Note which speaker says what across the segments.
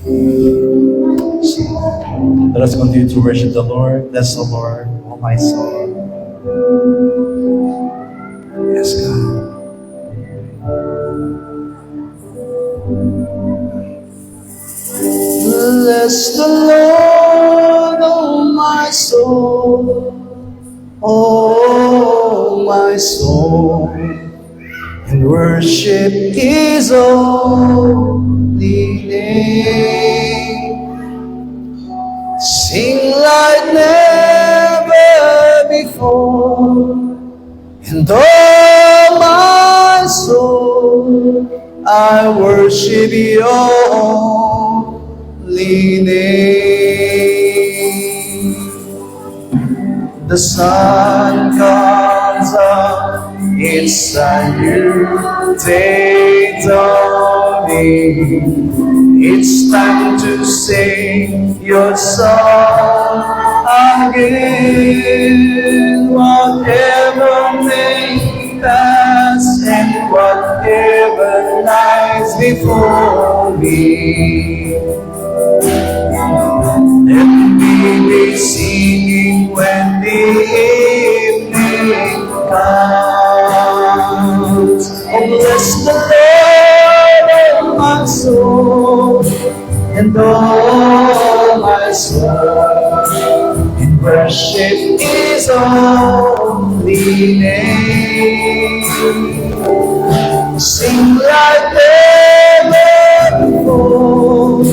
Speaker 1: Let us continue to worship the Lord. Bless the Lord, oh my soul. Yes, God. Bless the Lord, oh my soul. Oh my soul. And worship His holy name. Sing like never before, and all my soul I worship Your holy name. The sun comes up, it's a new day dawning. It's time to sing Your song again. Whatever may pass and whatever lies before me, let me be singing when the evening comes. Oh, bless the Lord, oh my soul, and all my soul, and worship His holy name. Sing like never before,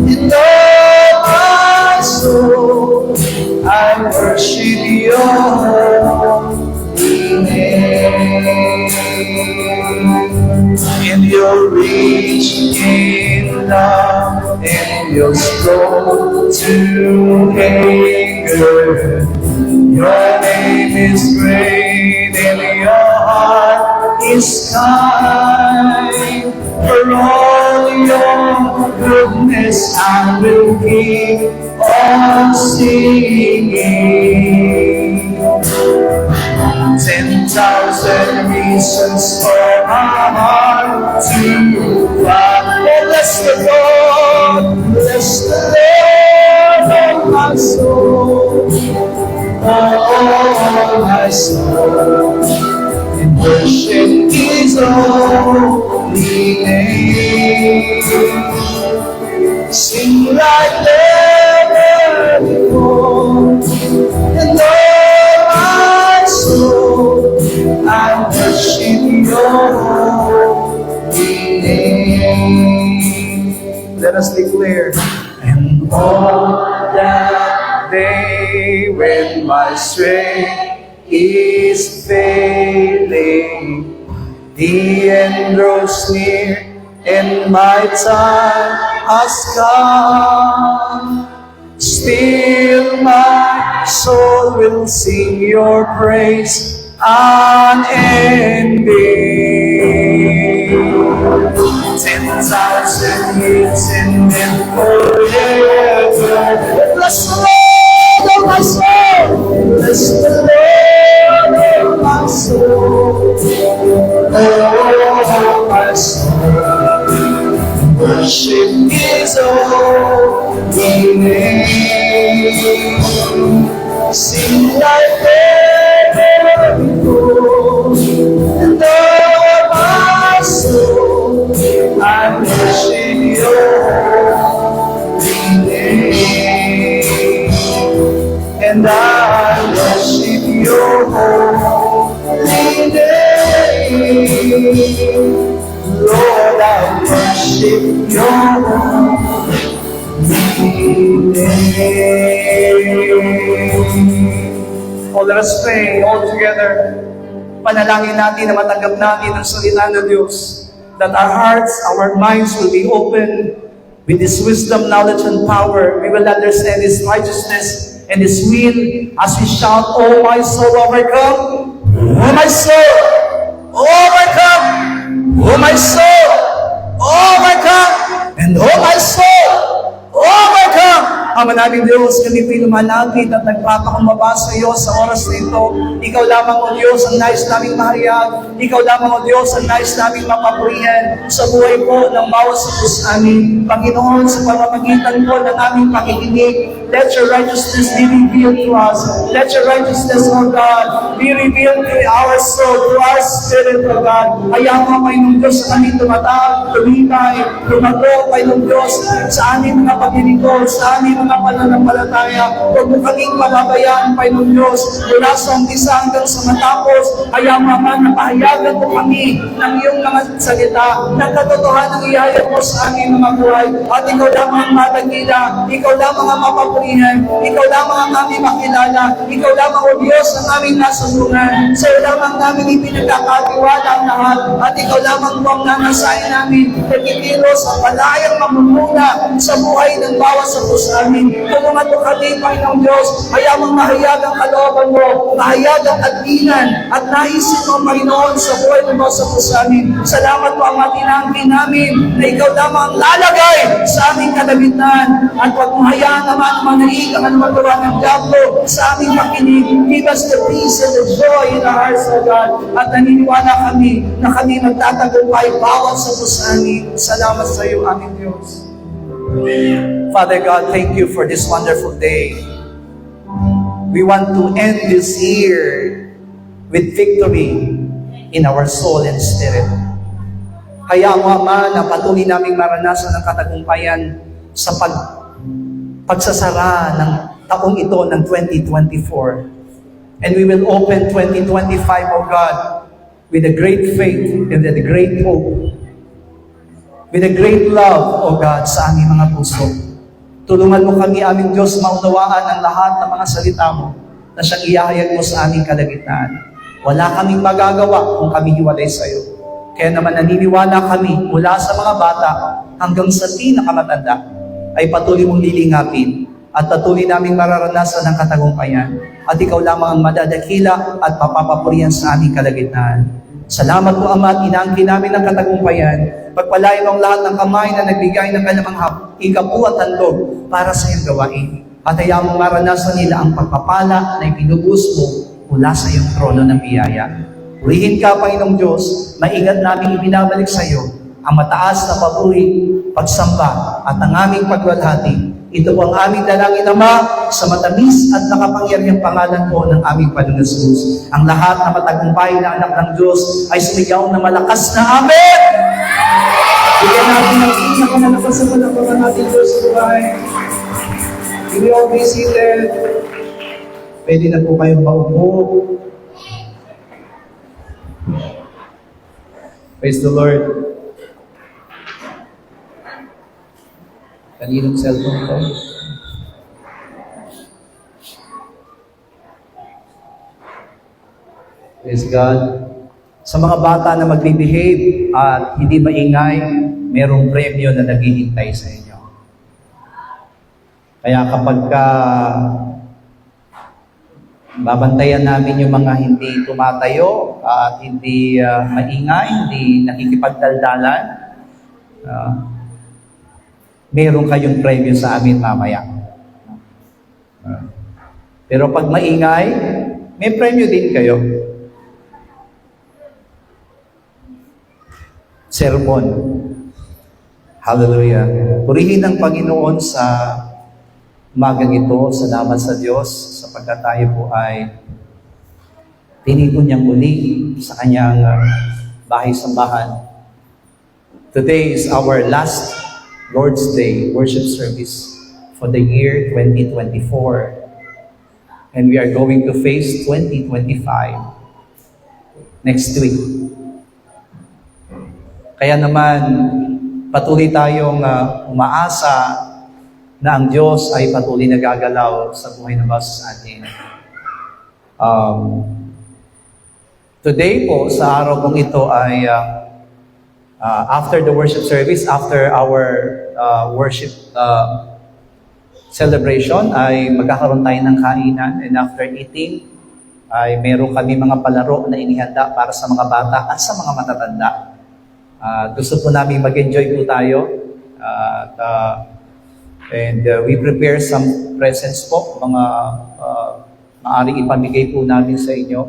Speaker 1: and all my soul I worship Your holy name. And You're rich in love, and You're slow to anger. Your name is great, and Your heart is kind. For all Your goodness I will keep on singing. 10,000 reasons for my heart to cry. Oh, bless the Lord, bless the Lord, oh my soul, oh my soul, and worship His holy name. Sing like never before, and all my soul I worship Your holy name. Let us declare, and all that day when my strength is failing, the end grows near and my time has come. Still my soul will sing Your praise unending. 10,000 years and then forever. Bless the Lord, oh my soul. Bless the Lord, oh my soul. Oh my soul. Worship His holy name. Sing like never before, and all my soul I worship Your holy name. And I worship Your holy name. Lord, I worship Your holy name. Oh, let us pray all together. Panalangin natin na matanggap natin ang salita ng Diyos, that our hearts, our minds will be open with His wisdom, knowledge, and power. We will understand His righteousness and His will as we shout, oh my soul, overcome. Oh my soul, overcome. Oh my soul, overcome. And oh my soul, overcome. How Ama namin Diyos, kami po'y lumalapit at nagpapakumbaba sa iyo sa oras na ito. Ikaw lamang, O Diyos, ang nais naming mahayag. Ikaw lamang, O Diyos, ang nais naming mapapurihan sa buhay po ng bawat sa amin. Panginoon, sa pamamagitan po ng aming pakikinig, let your righteousness be revealed to us. Let your righteousness, O God, be revealed to our soul, to our spirit, O God. Hayaan mo, Panginoon Diyos, sa aming tumatag, tumibay, tumago, Panginoon Diyos, sa aming mga paglilingkod, sa aming mga pananampalataya. Huwag mo kaming pababayaan, Panginoon Diyos, mula sa umpisa hanggang sa matapos. Hayaan mo, Ama, na pahayagan mo kami ng iyong mga salita, ng katotohanan ng ihayag mo sa aming mga buhay. At ikaw lamang ang matagila, ikaw lamang ang mapapurihan, ikaw lamang ang aming makilala, ikaw lamang, O Diyos, ang aming nasunungan. Sa iyo lamang namin ipinagkakatiwala ang lahat, at ikaw lamang po ang nanasahin namin, nagkikilos ang palayang mamumuna sa buhay ng bawat sa puso amin. Tulungan mo kami, Panginoong Diyos, hayamang mahayag ang kalooban mo, mahayag ang adlinan, at naisin mo, Panginoon, sa buhay ng bawat sa puso amin. Salamat po ang matinangkin namin, na ikaw lamang ang lalagay sa aming kalamitan, at huwag mong hayaan naman manaig ang anumang gawa ng diablo sa aming makinig. Give us the peace and the joy in our hearts, O God, at naniniwala kami na kami magtatagumpay bawat sa puso amin. Salamat sa iyo, aming Diyos. Father God, thank you for this wonderful day. We want to end this year with victory in our soul and spirit. Hayaan mo, Ama, na patuloy naming maranasan ang katagumpayan sa pagsasara ng taong ito ng 2024. And we will open 2025, O God, with a great faith and with a great hope, with a great love, O God, sa aming mga puso. Tulungan mo kami, aming Diyos, maunawaan ang lahat ng mga salita mo na siyang ihahayag mo sa aming kalagitnaan. Wala kaming magagawa kung kami hiwalay sa iyo. Kaya naman naniniwala kami mula sa mga bata hanggang sa pinakamatanda ay patuloy mong lilingapin at patuloy naming mararanasan ng katagumpayan. At ikaw lamang ang madadakila at mapapapurihan sa aming kalagitnaan. Salamat po, Ama, at inaangkin namin ang katagumpayan. Pagpalain mo ang lahat ng kamay na nagbigay ng kanilang ikapu at handog para sa iyong gawain. At hayaan mong maranasan nila ang pagpapala na ipinubus mo mula sa iyong trono ng biyaya. Purihin ka, Panginoong Diyos, maingat namin ibinabalik sa iyo ang mataas na papuri, pagsamba at ang aming pagwalhati. Ito po ang aming dalangin, Ama, sa matamis at nakapangyarihang pangalan po ng aming Panginoon Jesus. Ang lahat na matagumpay na anak ng Diyos ay sumigaw na malakas na Amen! Bigyan natin ng pinakamalakas sa palapakan natin Diyos sa buhay. You will all be seated. Pwede na po kayong paupo. Praise the Lord. Kaninong cellphone ko? Praise God. Sa mga bata na mag-behave at hindi maingay, merong premyo na naghihintay sa inyo. Kaya kapag babantayan namin yung mga hindi tumatayo at hindi maingay, hindi nakikipagdaldalan, meron kayong premyo sa amin mamaya. Pero pag maingay, may premyo din kayo. Sermon. Hallelujah. Purihin ang Panginoon sa umagang ito. Salamat sa Diyos sapagkat tayo po ay tinipon niyang muli sa kanyang bahay-sambahan. Today is our last Lord's Day worship service for the year 2024. And we are going to face 2025 next week. Kaya naman, patuloy tayong umaasa na ang Diyos ay patuloy nagagalaw sa buhay ng bawat sa atin. Today po, sa araw pong ito ay after the worship service, after our worship celebration, ay magkakaroon tayo ng kainan. And after eating, ay meron kami mga palaro na inihanda para sa mga bata at sa mga matatanda. Gusto po namin mag-enjoy po tayo. And we prepare some presents po, mga maaaring ipamigay po namin sa inyo.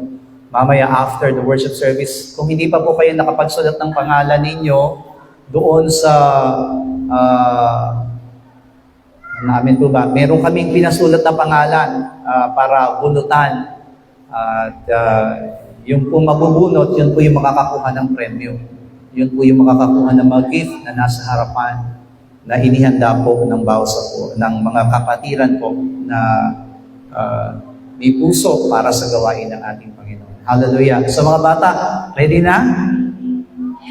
Speaker 1: Mamaya after the worship service, kung hindi pa po kayo nakapagsulat ng pangalan ninyo doon sa namin po ba, meron kaming pinasulat na pangalan para bunutan. At yung po mabubunot, yun po yung makakakuha ng premyo. Yun po yung makakakuha ng mga gift na nasa harapan na inihanda po ng bawsa po, ng mga kapatiran po na may puso para sa gawain ng ating Panginoon. Hallelujah. So mga bata, ready na?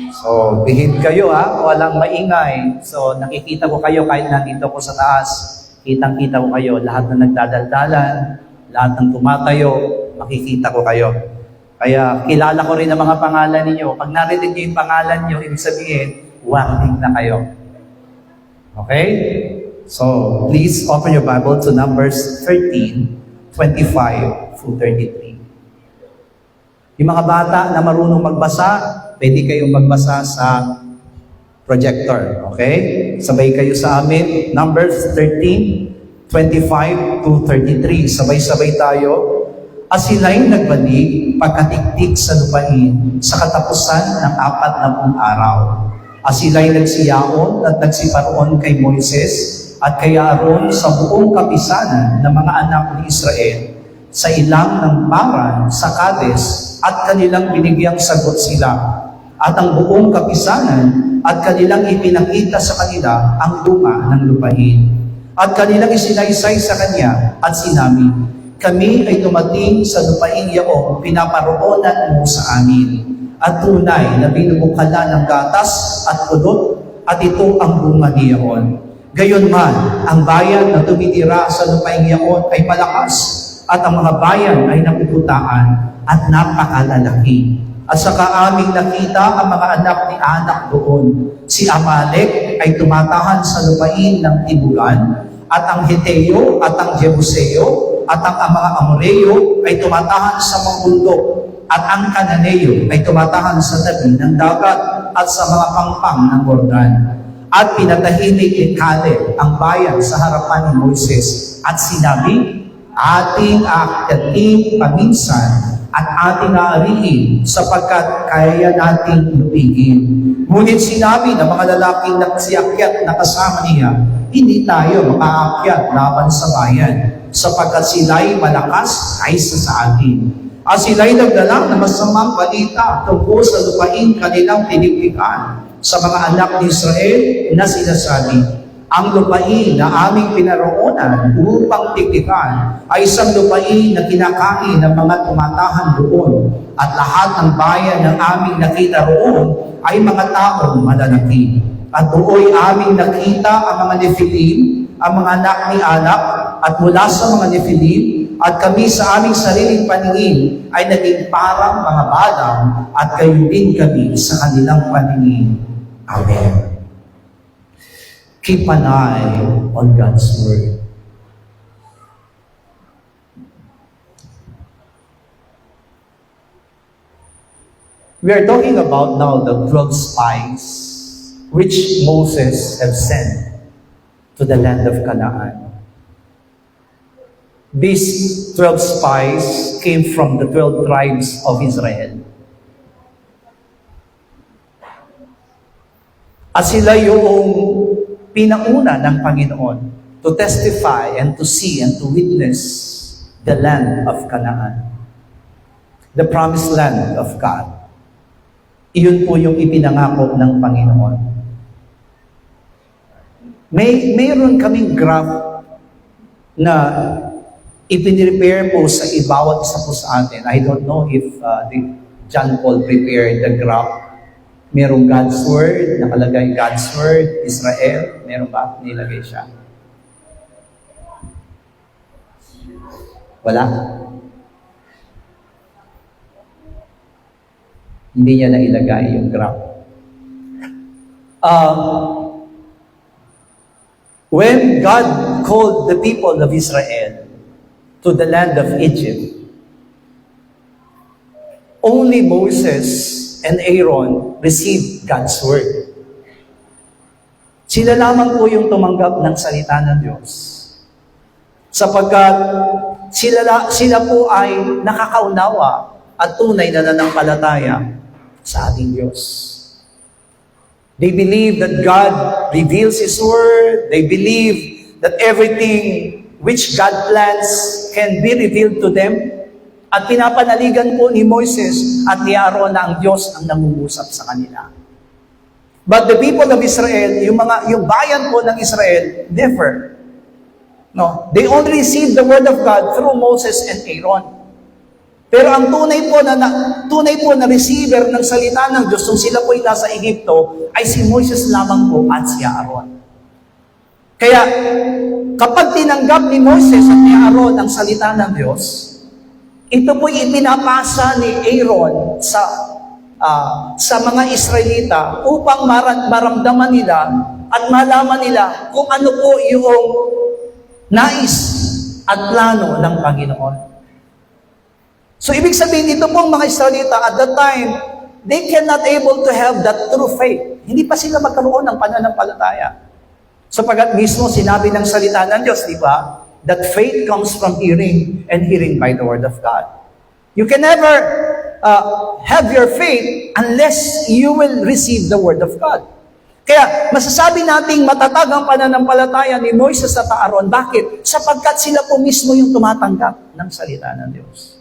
Speaker 1: So, behave kayo walang maingay. So, nakikita ko kayo kahit nandito ko sa taas. Kitang-kita ko kayo, lahat na nagdadaldalan, lahat ng tumatayo, makikita ko kayo. Kaya, kilala ko rin ang mga pangalan ninyo. Pag narinig niyo yung pangalan niyo, ibig sabihin, warning na kayo. Okay? So, please open your Bible to Numbers 13, 25 through 33. Yung mga bata na marunong magbasa, pwede kayong magbasa sa projector. Okay? Sabay kayo sa amin. Numbers 13, 25 to 33. Sabay-sabay tayo. At sila'y nagbalik pagkatiktik sa lupain sa katapusan ng 40 araw. At sila'y nagsiyaon at nagsiparoon kay Moises at kay Aaron sa buong kapisanan ng mga anak ni Israel sa ilang ng Paran sa Kades at kanilang binigyang sagot sila. At ang buong kapisanan at kanilang ipinakita sa kanila ang luma ng lupain. At kanilang isinaysay sa kanya at sinabi, kami ay dumating sa lupain yaong pinaparoonan mo sa amin. At tunay na binubukala ng gatas at kulot at ito ang bunga niyaon. Gayunman, ang bayan na tumitira sa lupain yaon ay malakas at ang mga bayan ay napuputaan at napakalalaki. At saka aming nakita ang mga anak ni Anak doon. Si Amalek ay tumatahan sa lupain ng Tibulan, at ang Heteo at ang Jebuseo at ang mga Amoreo ay tumatahan sa mga bundok, at ang Kananeo ay tumatahan sa tabi ng dagat at sa mga pangpang ng Jordan. At pinatahimik ni Caleb ang bayan sa harapan ni Moises at sinabi, ating aakyatin paminsan at ating aariin sapagkat kaya nating lupigin. Ngunit sinabi ng mga lalaking nagsiyakyan na kasama niya, hindi tayo makaakyat laban sa bayan sapagkat sila'y malakas kaysa sa atin. At sila'y nagdala ng masamang balita tungkol sa lupain kanilang tinigtikan sa mga anak ni Israel na sinasabi, ang lupain na aming pinaroonan upang tigtikan ay isang lupain na kinakain ng mga tumatahan doon, at lahat ng bayan ng aming nakita roon ay mga taong malalaki. At doon aming nakita ang mga Nephilim, ang mga anak ni Anak, at mula sa mga Nephilim, at kami sa aming sariling paningin ay naging parang mga balang, at kayo din kami sa kanilang paningin. Amen. Keep an eye on God's Word. We are talking about now the 12 spies which Moses have sent to the land of Canaan. These 12 spies came from the 12 tribes of Israel. At sila yung pinauna ng Panginoon to testify and to see and to witness the land of Canaan, the promised land of God. Iyon po yung ipinangako ng Panginoon. Mayroon kaming graph na ipinirepare po sa bawat isa po sa atin. I don't know if John Paul prepared the graph. Merong God's Word, nakalagay God's Word, Israel, meron ba? Nilagay siya. Wala? Hindi niya nailagay yung graph. When God called the people of Israel to the land of Egypt, only Moses and Aaron received God's Word. Sila lamang po yung tumanggap ng salita ng Diyos. Sapagkat sila po ay nakakaunawa at tunay na nananampalataya sa ating Diyos. They believe that God reveals His Word. They believe that everything which God plans can be revealed to them. At pinapanaligan po ni Moises at ni Aaron na ang Diyos ang nangungusap sa kanila. But the people of Israel, yung bayan po ng Israel, differ. No, they only received the word of God through Moses and Aaron. Pero ang tunay po na receiver ng salita ng Diyos nung sila po ay nasa Egypto ay si Moses lamang po at si Aaron. Kaya kapag tinanggap ni Moses at ni Aaron ang salita ng Diyos, ito po ipinapasa ni Aaron sa mga Israelita upang maramdaman nila at malaman nila kung ano po yung nais at plano ng Panginoon. So, ibig sabihin, ito pong mga Israelita, at that time, they cannot able to have that true faith. Hindi pa sila magkaroon ng pananampalataya. Sapagkat mismo sinabi ng salita ng Diyos, di ba? That faith comes from hearing, and hearing by the word of God. You can never have your faith unless you will receive the word of God. Kaya, masasabi nating matatag ang pananampalataya ni Moises at Aaron. Bakit? Sapagkat sila po mismo yung tumatanggap ng salita ng Diyos.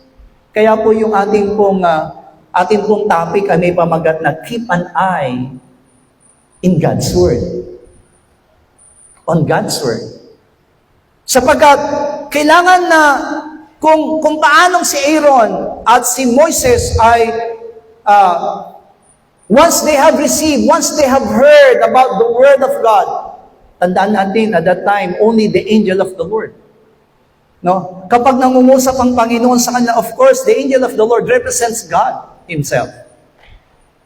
Speaker 1: Kaya po yung ating pong topic ay may pamagat na keep an eye in God's Word. On God's Word. Sapagkat kailangan na kung paanong si Aaron at si Moises ay once they have heard about the Word of God, tandaan natin at that time, only the angel of the Lord. No? Kapag nangungusap ang Panginoon sa kanila, of course, the angel of the Lord represents God Himself.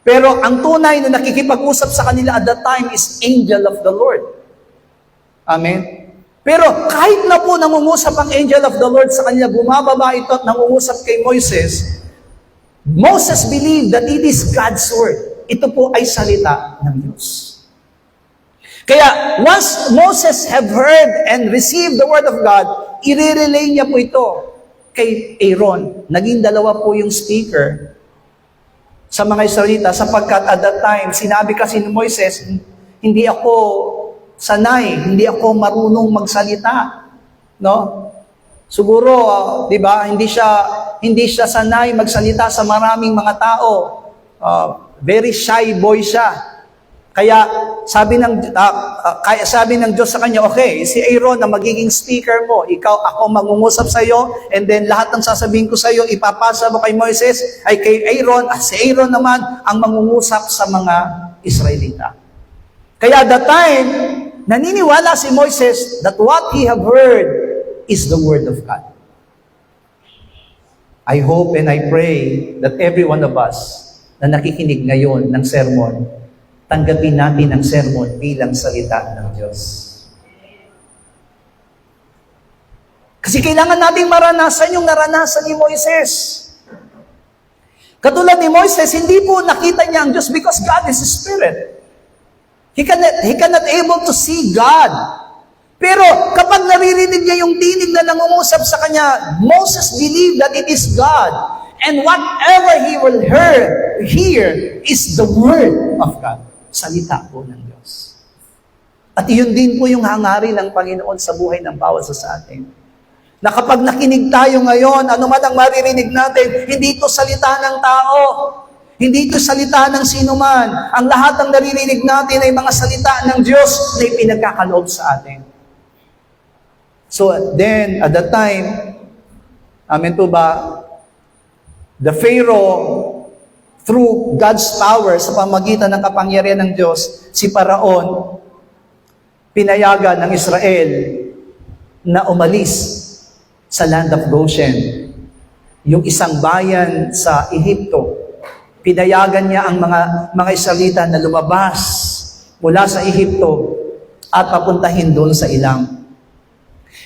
Speaker 1: Pero ang tunay na nakikipag-usap sa kanila at that time is angel of the Lord. Amen? Pero kahit na po nangungusap ang angel of the Lord sa kanila, bumababa ito at nangungusap kay Moses, Moses believed that it is God's Word. Ito po ay salita ng Diyos. Kaya, once Moses have heard and received the Word of God, i-relay niya po ito kay Aaron. Naging dalawa po yung speaker sa mga Israelita sapagkat at that time, sinabi kasi ni Moises, hindi ako sanay, hindi ako marunong magsalita. No? Siguro, di ba, hindi siya sanay magsalita sa maraming mga tao. Very shy boy siya. Kaya sabi ng Diyos sa kanya, okay, si Aaron na magiging speaker mo, ako mangungusap sa iyo, and then lahat ng sasabihin ko sa iyo, ipapasa mo kay Moises, ay kay Aaron, si Aaron naman ang mangungusap sa mga Israelita. Kaya at that time, naniniwala si Moises that what he have heard is the Word of God. I hope and I pray that every one of us na nakikinig ngayon ng sermon, tanggapin natin ang sermon bilang salita ng Diyos. Kasi kailangan nating maranasan yung naranasan ni Moises. Katulad ni Moises, hindi po nakita niya ang Diyos because God is a Spirit. He cannot able to see God. Pero kapag naririnig niya yung tinig na nangungusap sa kanya, Moses believed that it is God. And whatever he will hear is the Word of God. Salita po ng Diyos. At iyon din po yung hangarin ng Panginoon sa buhay ng bawat sa atin. Na kapag nakinig tayo ngayon, ano man ang maririnig natin, hindi ito salita ng tao. Hindi ito salita ng sino man. Ang lahat ng naririnig natin ay mga salita ng Diyos na ipinagkakaloob sa atin. So then, at that time, amen po ba, the Pharaoh, through God's power, sa pamagitan ng kapangyarihan ng Diyos, si Paraon, pinayagan ng Israel na umalis sa land of Goshen. Yung isang bayan sa Ehipto, pinayagan niya ang mga Israelita na lumabas mula sa Ehipto at papuntahin doon sa ilang.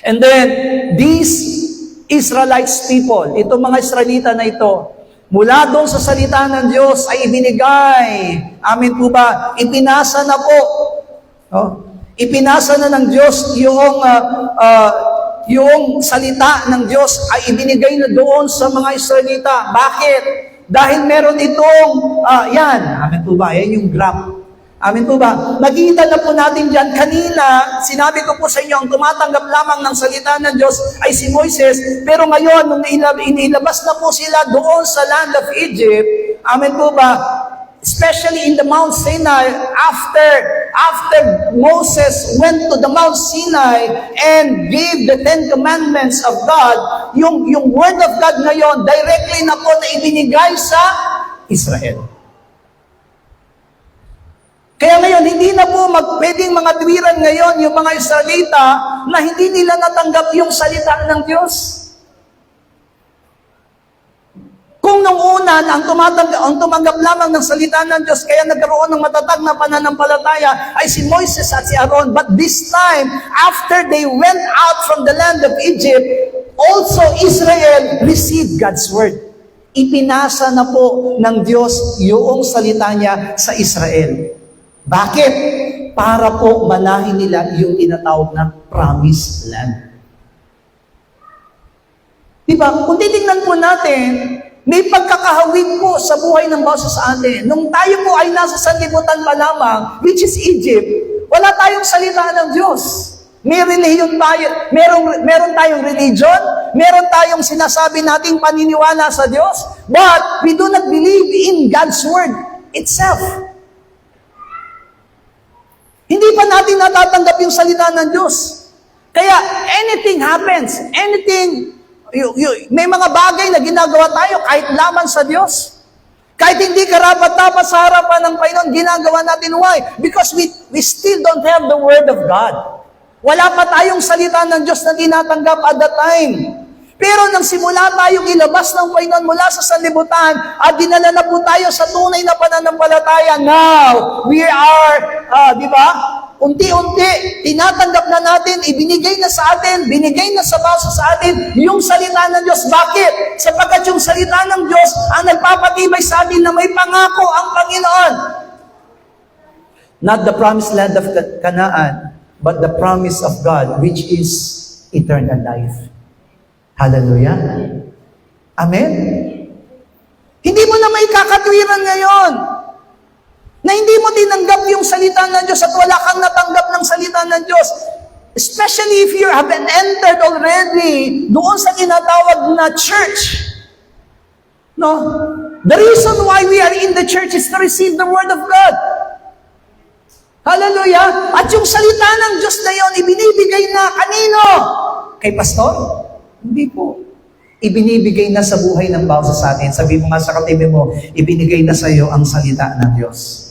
Speaker 1: And then, these Israelites people, itong mga Israelita na ito, mula doon sa salita ng Diyos ay ibinigay. Amin po ba? Ipinasa na po. No? Ipinasa na ng Diyos yung salita ng Diyos ay ibinigay na doon sa mga Israelita. Bakit? Dahil meron itong, yan, amen po ba? Yan yung graph. Amen po ba? Nakita na po natin dyan, kanina, sinabi ko po sa inyo, ang tumatanggap lamang ng salita ng Diyos ay si Moises, pero ngayon, nung inilabas na po sila doon sa land of Egypt, amen po ba? Especially in the Mount Sinai, after Moses went to the Mount Sinai and gave the Ten Commandments of God, yung Word of God ngayon, directly na po na ibinigay sa Israel. Kaya ngayon, hindi na po pwedeng mga tuwiran ngayon yung mga Israelita na hindi nila natanggap yung salita ng Diyos. Kung nung una, ang tumanggap lamang ng salita ng Diyos, kaya nagkaroon ng matatag na pananampalataya, ay si Moises at si Aaron. But this time, after they went out from the land of Egypt, also Israel received God's word. Ipinasa na po ng Diyos yung salita niya sa Israel. Bakit? Para po manahin nila yung tinatawag na promised land. Diba? Kung titingnan po natin, may pagkakahawig po sa buhay ng bawat sa atin. Nung tayo po ay nasa sanlibutan pa lamang, which is Egypt, wala tayong salita ng Diyos. May religion tayo, meron tayong religion, meron tayong sinasabi nating paniniwala sa Diyos, but we do not believe in God's word itself. Hindi pa natin natatanggap yung salita ng Diyos. Kaya anything happens, may mga bagay na ginagawa tayo kahit laman sa Diyos. Kahit hindi karapat-dapat sa harapan ng Panginoon, ginagawa natin. Why? Because we still don't have the Word of God. Wala pa tayong salita ng Diyos na tinatanggap at that time. Pero nang simula tayong ilabas ng Panginoon mula sa sanlibutan at dinala na po tayo sa tunay na pananampalataya, now, we are, di ba? Unti-unti, tinatanggap na natin, ibinigay na sa atin, binigay na sa baso sa atin, yung salita ng Diyos. Bakit? Sapagkat yung salita ng Diyos ang nagpapatibay sa atin na may pangako ang Panginoon. Not the promised land of Canaan, but the promise of God, which is eternal life. Hallelujah. Amen? Hindi mo na may kakatwiran ngayon na hindi mo tinanggap yung salita ng Diyos at wala kang natanggap ng salita ng Diyos. Especially if you have been entered already doon sa tinatawag na church. No? The reason why we are in the church is to receive the Word of God. Hallelujah. At yung salita ng Diyos na yun, ibinibigay na kanino? Kay pastor? Hindi po. Ibinibigay na sa buhay ng bawat sa atin. Sabi mo nga sa katabi mo, ibinigay na sa iyo ang salita ng Diyos.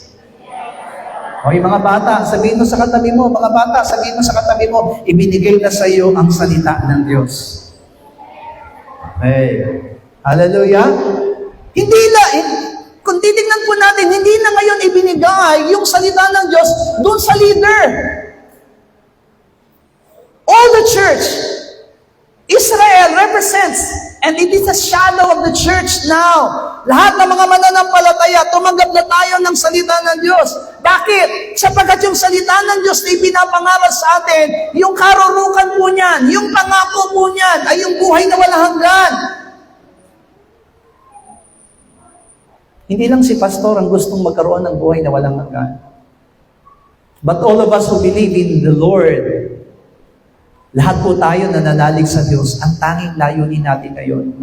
Speaker 1: O yung mga bata, sabihin mo sa katabi mo, mga bata, sabihin mo sa katabi mo, ibinigay na sa iyo ang salita ng Diyos. Hey. Hallelujah. Hindi na, kung titignan po natin, hindi na ngayon ibinigay yung salita ng Diyos doon sa leader. All the church, Israel represents, and it is a shadow of the church now. Lahat ng mga mananampalataya, tumanggap na tayo ng salita ng Diyos. Bakit? Sapagkat yung salita ng Diyos na ipinapangaral sa atin, yung karurukan po niyan, yung pangako po niyan, ay yung buhay na walang hanggan. Hindi lang si pastor ang gustong magkaroon ng buhay na walang hanggan. But all of us who believe in the Lord, lahat po tayo nananalig sa Diyos, ang tanging layunin natin ngayon,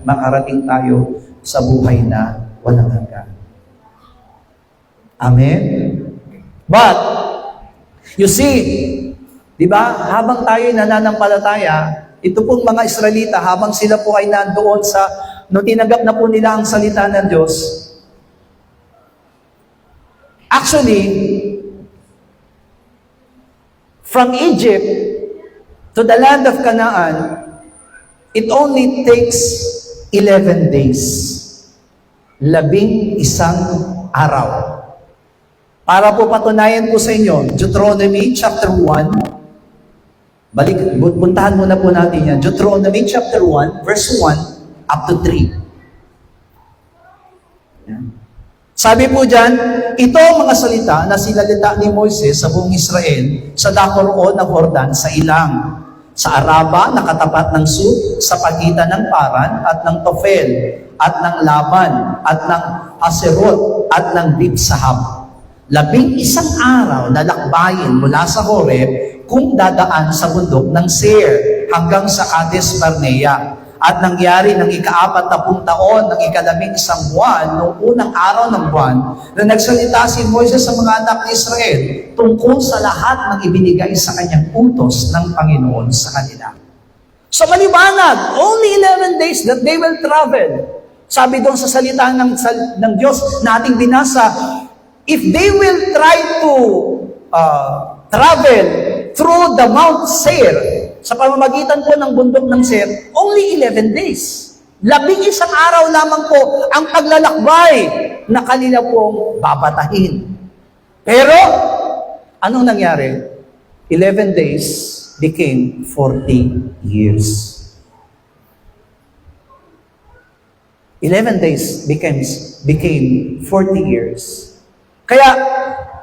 Speaker 1: makarating tayo sa buhay na walang hanggan. Amen? But, you see, di ba, habang tayo nananampalataya, ito pong mga Israelita, habang sila po ay nandoon nung tinanggap na po nila ang salita ng Diyos, actually, from Egypt to the land of Canaan, it only takes 11 days. 11 araw. Para po patunayan po sa inyo, Deuteronomy chapter 1, puntahan muna po natin yan. Deuteronomy chapter 1, verse 1 up to 3. Yan. Sabi po dyan, ito ang mga salita na sinalita ni Moises sa buong Israel sa dakoroon ng Jordan sa ilang, sa Araba na katapat ng Sud, sa pagitan ng Paran at ng Tofel, at ng Laban, at ng Haserot, at ng Dibsahab. 11 araw na lakbayin mula sa Horeb kung dadaan sa bundok ng Seir hanggang sa Kades Barnea. At nangyari ng ika-40 taon ng ika-11 buwan noong unang araw ng buwan na nagsalita si Moises sa mga anak ni Israel tungkol sa lahat ng ibinigay sa kanyang utos ng Panginoon sa kanila. So maliwanag, only 11 days that they will travel. Sabi doon sa salita ng Diyos na ating binasa, if they will try to travel through the Mount Seir, sa pamamagitan po ng bundok ng Seir, only 11 days. 11 araw lamang po ang paglalakbay na kanila pong babatahin. Pero, anong nangyari? 11 days became 40 years. 11 days became 40 years. Kaya,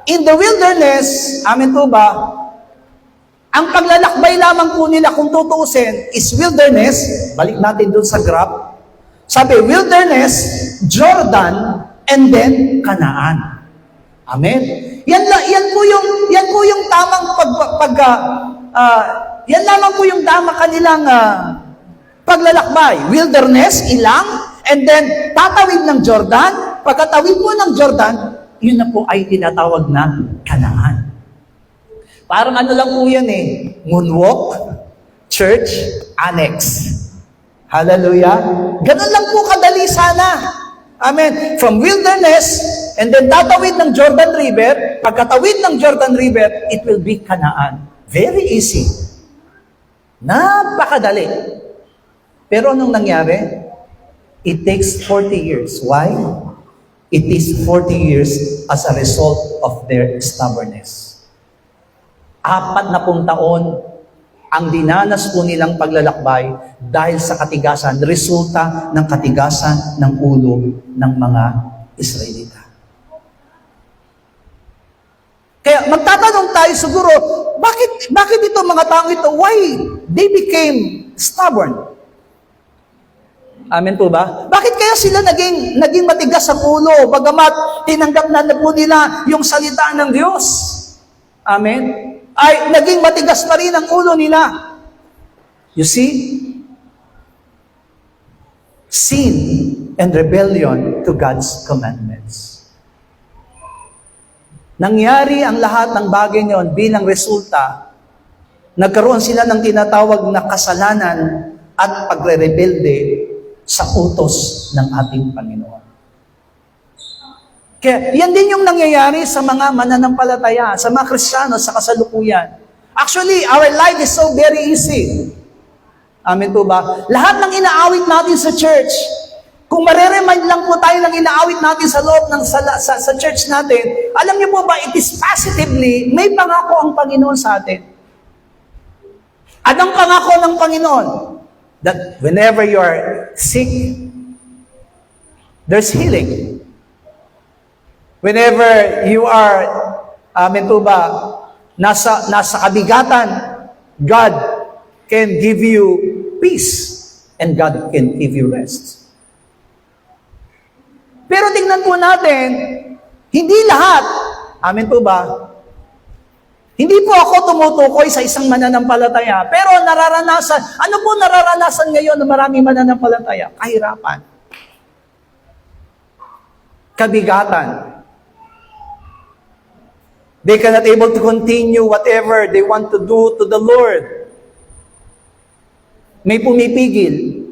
Speaker 1: in the wilderness, amin po ba, ang paglalakbay lamang po nila kung tutuusin is wilderness, balik natin dun sa graph, sabi wilderness, Jordan, and then Canaan. Amen? Yan po yung tamang yan lamang po yung tamang kanilang paglalakbay. Wilderness, ilang, and then tatawid ng Jordan, pagkatawid po ng Jordan, yun na po ay tinatawag na Canaan. Parang ano lang po yan moonwalk, church, annex. Hallelujah. Ganun lang po kadali sana. Amen. From wilderness, and then tatawid ng Jordan River, pagkatawid ng Jordan River, it will be Canaan. Very easy. Napakadali. Pero anong nangyari? It takes 40 years. Why? It is 40 years as a result of their stubbornness. 40 taon ang dinanas po nilang paglalakbay dahil sa katigasan, resulta ng katigasan ng ulo ng mga Israelita. Kaya magtatanong tayo siguro, bakit ito mga taong ito, why they became stubborn? Amen po ba? Bakit kaya sila naging matigas ang ulo, bagamat tinanggap na po nila yung salita ng Diyos? Amen? Ay naging matigas pa rin ang ulo nila. You see? Sin and rebellion to God's commandments. Nangyari ang lahat ng bagay niyon bilang resulta, nagkaroon sila ng tinatawag na kasalanan at pagre-rebelde sa utos ng ating Panginoon. Kaya yan din yung nangyayari sa mga mananampalataya, sa mga Kristiyano sa kasalukuyan. Actually, our life is so very easy. Amen po ba? Lahat ng inaawit natin sa church, kung mareremind lang po tayo ng inaawit natin sa loob ng sa church natin, alam niyo po ba, it is positively, may pangako ang Panginoon sa atin. Anong pangako ng Panginoon? That whenever you are sick, there's healing. Whenever you are, amen po ba, nasa kabigatan, God can give you peace and God can give you rest. Pero tingnan po natin, hindi lahat, amen po ba, hindi po ako tumutukoy sa isang mananampalataya, pero ano po nararanasan ngayon ng maraming mananampalataya? Kahirapan. Kabigatan. They cannot able to continue whatever they want to do to the Lord. May pumipigil.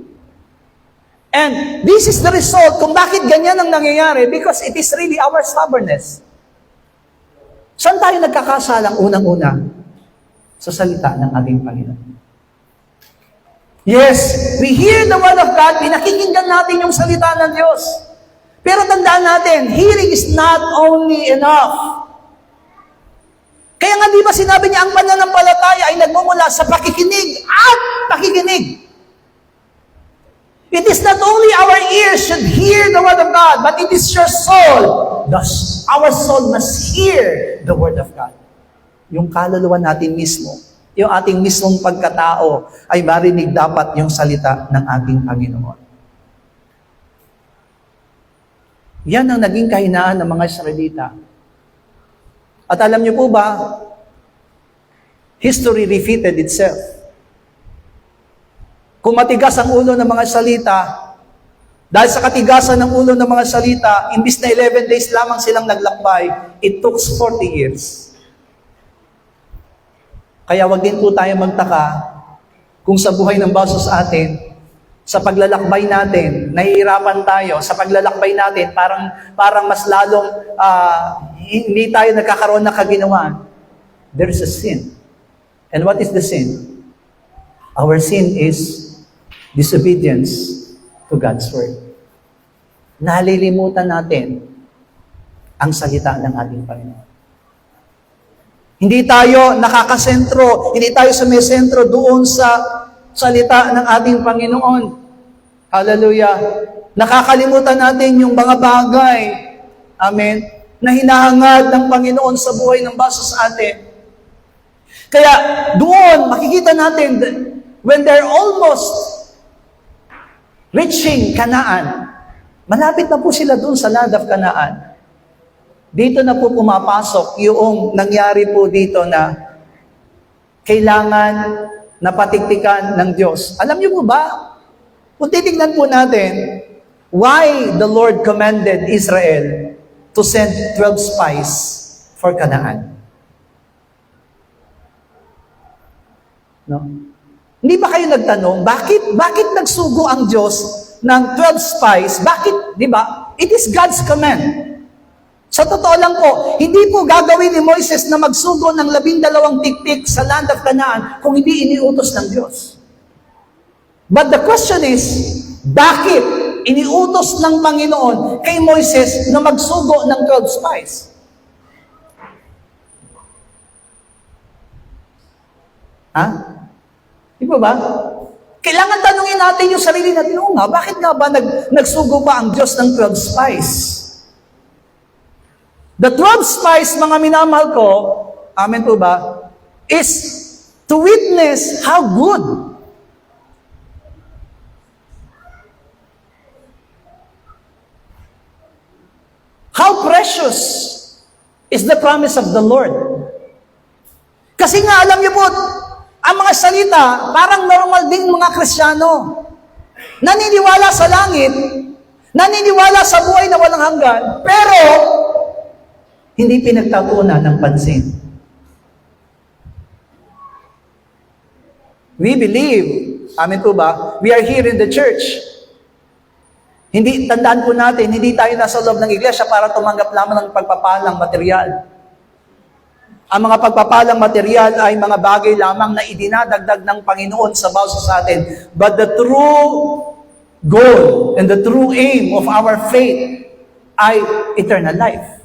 Speaker 1: And this is the result kung bakit ganyan ang nangyayari, because it is really our stubbornness. Saan tayo nagkakasalang unang-una? Sa salita ng ating Panginoon. Yes, we hear the word of God, pinakikinggan natin yung salita ng Diyos. Pero tandaan natin, hearing is not only enough. Kaya nga di ba sinabi niya, ang pananampalataya ay nagmumula sa pakikinig at pakikinig. It is not only our ears should hear the Word of God, but it is your soul. Thus, our soul must hear the Word of God. Yung kaluluwa natin mismo, yung ating mismong pagkatao, ay marinig dapat yung salita ng ating Panginoon. Yan ang naging kahinaan ng mga Israelita. At alam niyo po ba, history repeated itself. Kung matigas ang ulo ng mga salita, dahil sa katigasan ng ulo ng mga salita, imbis na 11 days lamang silang naglakbay, it took 40 years. Kaya wag din po tayo magtaka kung sa buhay ng baso sa atin, sa paglalakbay natin, nahihirapan tayo, sa paglalakbay natin, parang mas lalong hindi tayo nagkakaroon ng kaginawaan. There is a sin. And what is the sin? Our sin is disobedience to God's Word. Nalilimutan natin ang salita ng ating Panginoon. Hindi tayo nakakasentro, hindi tayo sumisentro doon sa salita ng ating Panginoon. Hallelujah. Nakakalimutan natin yung mga bagay, amen, na hinahangad ng Panginoon sa buhay ng baso sa atin. Kaya doon, makikita natin, when they're almost reaching Canaan, malapit na po sila doon sa land of Canaan. Dito na po pumapasok yung nangyari po dito na kailangan na patiktikan ng Diyos. Alam niyo po ba, kung titignan po natin, why the Lord commanded Israel to send 12 spies for Canaan? No? Hindi ba kayo nagtanong, bakit nagsugo ang Diyos ng 12 spies? Bakit, di ba? It is God's command. Sa totoo lang po, hindi po gagawin ni Moises na magsugo ng 12 tiktik sa land of Canaan kung hindi iniutos ng Diyos. But the question is, bakit iniutos ng Panginoon kay Moises na magsugo ng 12 spies? Ha? Di ba? Kailangan tanungin natin yung sarili natin, bakit nga ba nagsugo pa ang Diyos ng 12 spies? The 12 spies, mga minamahal ko, amen po ba, is to witness how good, how precious is the promise of the Lord. Kasi nga, alam niyo po, ang mga salita, parang normal din mga Kristiyano. Naniniwala sa langit, naniniwala sa buhay na walang hanggan, pero hindi pinagtatuunan ng pansin. We believe, amen po ba, we are here in the church. Hindi, tandaan po natin, hindi tayo nasa loob ng iglesia para tumanggap lamang ng pagpapalang material. Ang mga pagpapalang material ay mga bagay lamang na idinadagdag ng Panginoon sa bawat sa atin. But the true goal and the true aim of our faith ay eternal life.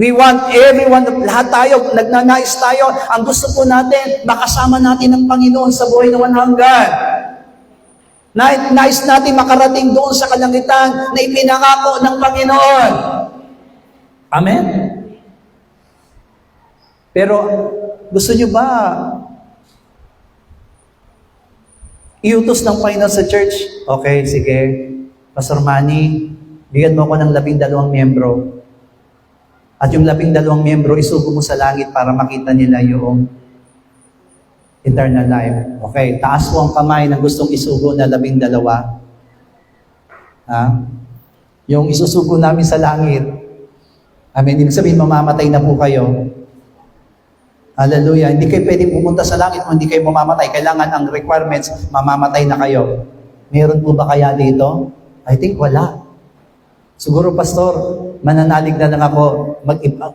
Speaker 1: We want everyone, lahat tayo, nagnanais tayo, ang gusto po natin, makasama natin ang Panginoon sa buhay na walang hanggan. Nais natin makarating doon sa kalangitan na ipinangako ng Panginoon. Amen? Pero, gusto nyo ba iutos ng Panginoon sa church? Okay, sige. Pastor Manny, bigyan mo ako ng 12 miyembro. At yung 12 miyembro, isugo mo sa langit para makita nila yung eternal life. Okay, taas po ang kamay na gustong isugo na 12. Ha? Yung isusugo namin sa langit, ibig sabihin, mamamatay na po kayo. Hallelujah. Hindi kayo pwedeng pumunta sa langit kung hindi kayo mamamatay. Kailangan ang requirements, mamamatay na kayo. Meron po ba kaya dito? I think wala. Siguro, Pastor, mananalig na lang ako.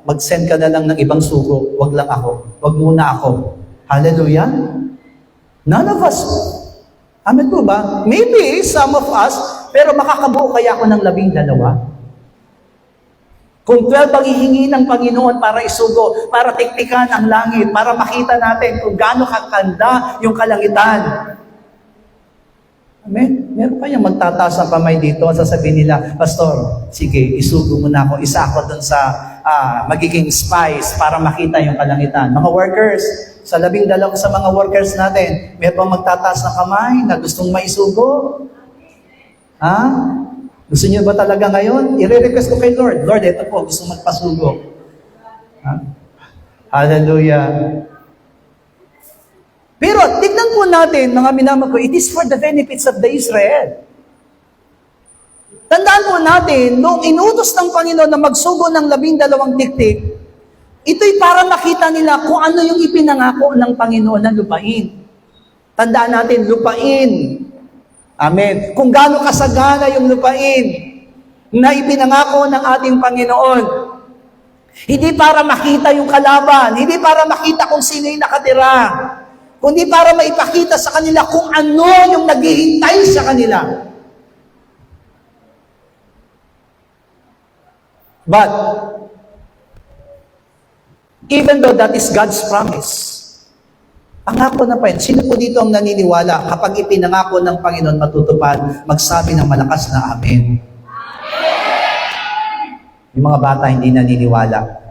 Speaker 1: Mag-send ka na lang ng ibang sugo. Wag lang ako. Wag muna ako. Hallelujah. None of us. Amen po ba? Maybe some of us, pero makakabuo kaya ako ng 12? Kung 12 ang hihingi ng Panginoon para isugo, para tiktikan ang langit, para makita natin kung gaano kakanda yung kalangitan. Amen? Meron kayang magtataas ng kamay dito at sasabihin nila, Pastor, sige, isugo mo na ako, isa ako dun sa magiging spies para makita yung kalangitan. Mga workers, sa 12 sa mga workers natin, meron bang magtataas ng kamay na gustong maisugo? Ha? Gusto niyo ba talaga ngayon? I-request ko kay Lord, Lord, ito po, gusto magpasugo. Ha? Hallelujah. Pero tignan po natin, mga minamahal ko, it is for the benefits of the Israel. Tandaan po natin, nung inutos ng Panginoon na magsugo ng 12 tiktik, ito'y para makita nila kung ano yung ipinangako ng Panginoon na lupain. Tandaan natin, lupain. Amen. Kung gaano kasagana yung lupain na ipinangako ng ating Panginoon. Hindi para makita yung kalaban, hindi para makita kung sino yung nakatira, kundi para maipakita sa kanila kung ano yung naghihintay sa kanila. But, even though that is God's promise, pangako na pa yun. Sino po dito ang naniniwala kapag ipinangako ng Panginoon matutupad, magsabi ng malakas na amen? Yung mga bata hindi naniniwala.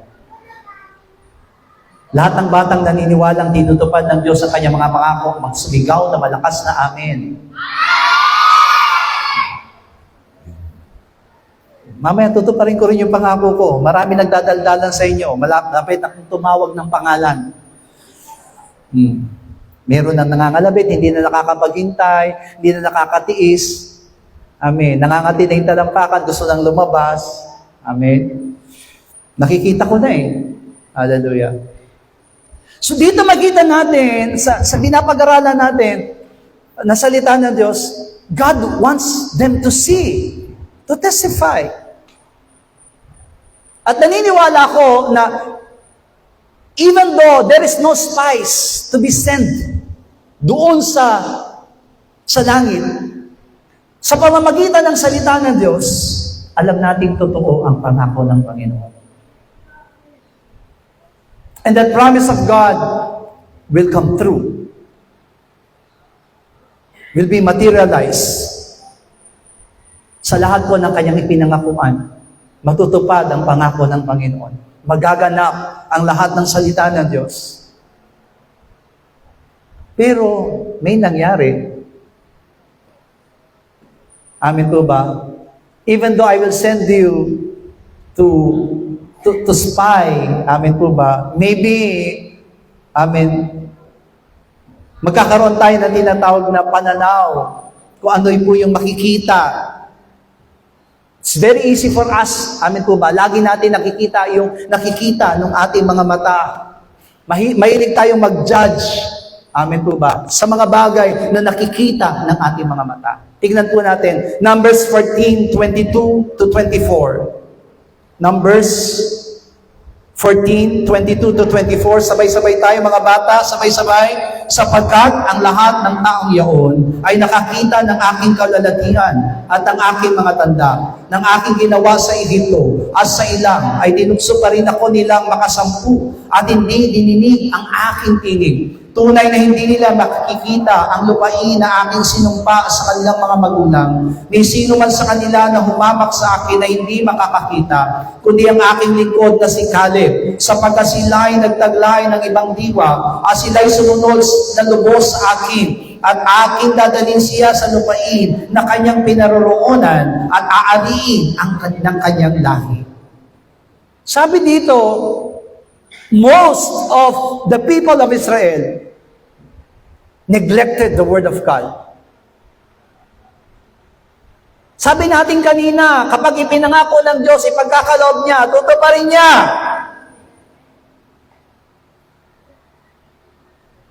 Speaker 1: Lahat ng batang naniniwalang tinutupad ng Diyos sa kanyang mga pangako, magsumigaw na malakas na amen. Mamaya tutuparin ko rin yung pangako ko. Marami nagdadaldalan sa inyo. Malapit akong tumawag ng pangalan. Meron nang nangangalabit, hindi na nakakapaghintay, hindi na nakakatiis. Amen. Nangangati na yung talampakan, gusto nang lumabas. Amen. Nakikita ko na eh. Hallelujah. So dito makita natin, sa binapag-aralan natin, na salita ng Diyos, God wants them to see, to testify. At naniniwala ko na even though there is no spies to be sent doon sa langit, sa pamamagitan ng salita ng Diyos, alam natin totoo ang pangako ng Panginoon. And that promise of God will come true. Will be materialized. Sa lahat po ng kanyang ipinangakuan, matutupad ang pangako ng Panginoon. Magaganap ang lahat ng salita ng Diyos. Pero may nangyari. Amen po ba? Even though I will send you to spy, amen po ba? Maybe, amen, magkakaroon tayo na tinatawag na pananaw, kung ano po yung makikita. It's very easy for us, amen po ba? Lagi natin nakikita yung nakikita ng ating mga mata. Mahilig tayong mag-judge, amen po ba? Sa mga bagay na nakikita ng ating mga mata. Tignan po natin, Numbers 14:22 to 24. Numbers 14:22 to 24. Sabay-sabay tayo mga bata, sabay-sabay. Sapagkat ang lahat ng taong yaon ay nakakita ng aking kalalatian at ng aking mga tanda, ng aking ginawa sa Ehipto, at sa ilang ay dinukso pa rin ako nilang makasampu at hindi dininig ang aking tinig. Tunay na hindi nila makikita ang lupain na aking sinumpa sa kanilang mga magulang. Ni sino man sa kanila na humamak sa akin na hindi makakakita, kundi ang aking lingkod na si Caleb, sapagkat sila ay nagtaglay ng ibang diwa, at sila ay sumunod na lubos sa akin, at aking dadalhin siya sa lupain na kanyang pinaroroonan at aariin ng kanyang lahi. Sabi dito, most of the people of Israel neglected the Word of God. Sabi natin kanina, kapag ipinangako ng Diyos, ipagkakaloob niya, tutuparin niya.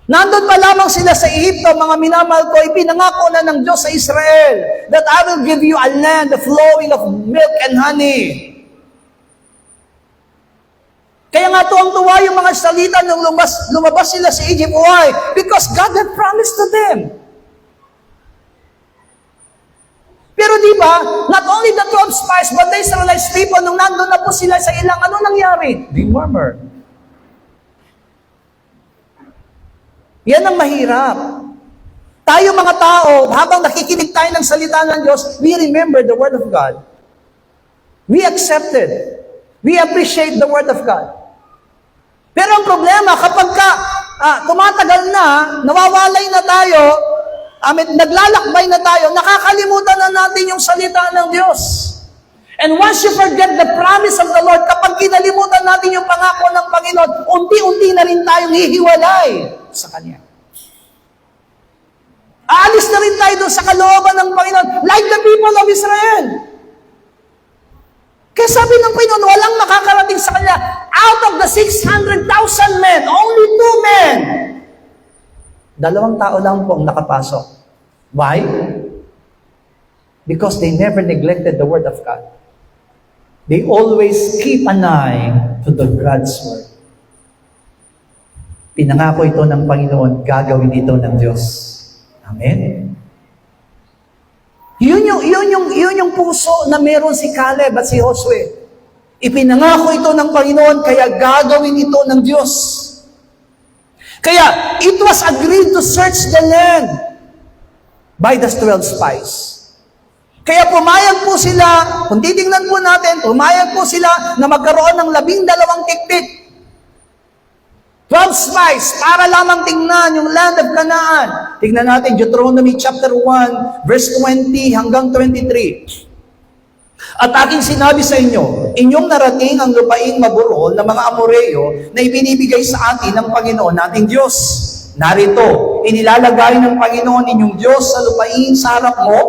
Speaker 1: Nandun pa lamang sila sa Ehipto, mga minamahal ko, ipinangako na ng Diyos sa Israel that I will give you a land flowing of milk and honey. Kaya nga tuwang-tuwa yung mga salita nung lumabas sila sa Egypt. Why? Because God had promised to them. Pero di ba, not only the 12 spies, but the Israelites people, nung nandun na po sila sa ilang, ano nangyari? They murmured. Yan ang mahirap. Tayo mga tao, habang nakikinig tayo ng salita ng Diyos, we remember the Word of God. We accept it. We appreciate the Word of God. Pero ang problema, kapag tumatagal na, nawawalay na tayo, naglalakbay na tayo, nakakalimutan na natin yung salita ng Diyos. And once you forget the promise of the Lord, kapag kinalimutan natin yung pangako ng Panginoon, unti-unti na rin tayong hihiwalay sa Kanya. Aalis na rin tayo doon sa kalooban ng Panginoon, like the people of Israel. Kaya sabi ng Panginoon, walang makakarating sa Kanya. Out of the 600,000 men, only 2 men. 2 tao lang po ang nakapasok. Why? Because they never neglected the Word of God. They always keep an eye to the God's Word. Pinangako ito ng Panginoon, gagawin ito ng Diyos. Amen? Yun yung puso na meron si Caleb at si Josue. Ipinangako ito ng Panginoon, kaya gagawin ito ng Diyos. Kaya, it was agreed to search the land by the 12 spies. Kaya pumayag po sila, kung titingnan po natin, pumayag po sila na magkaroon ng 12 tiktik. 12 spies, para lamang tingnan yung land of Canaan. Tingnan natin, Deuteronomy chapter 1, verse 20 hanggang 23. At aking sinabi sa inyo, inyong narating ang lupaing maburol ng mga Amoreo na ibinibigay sa atin ng Panginoon nating Diyos. Narito, inilalagay ng Panginoon inyong Diyos sa lupain sa harap mo,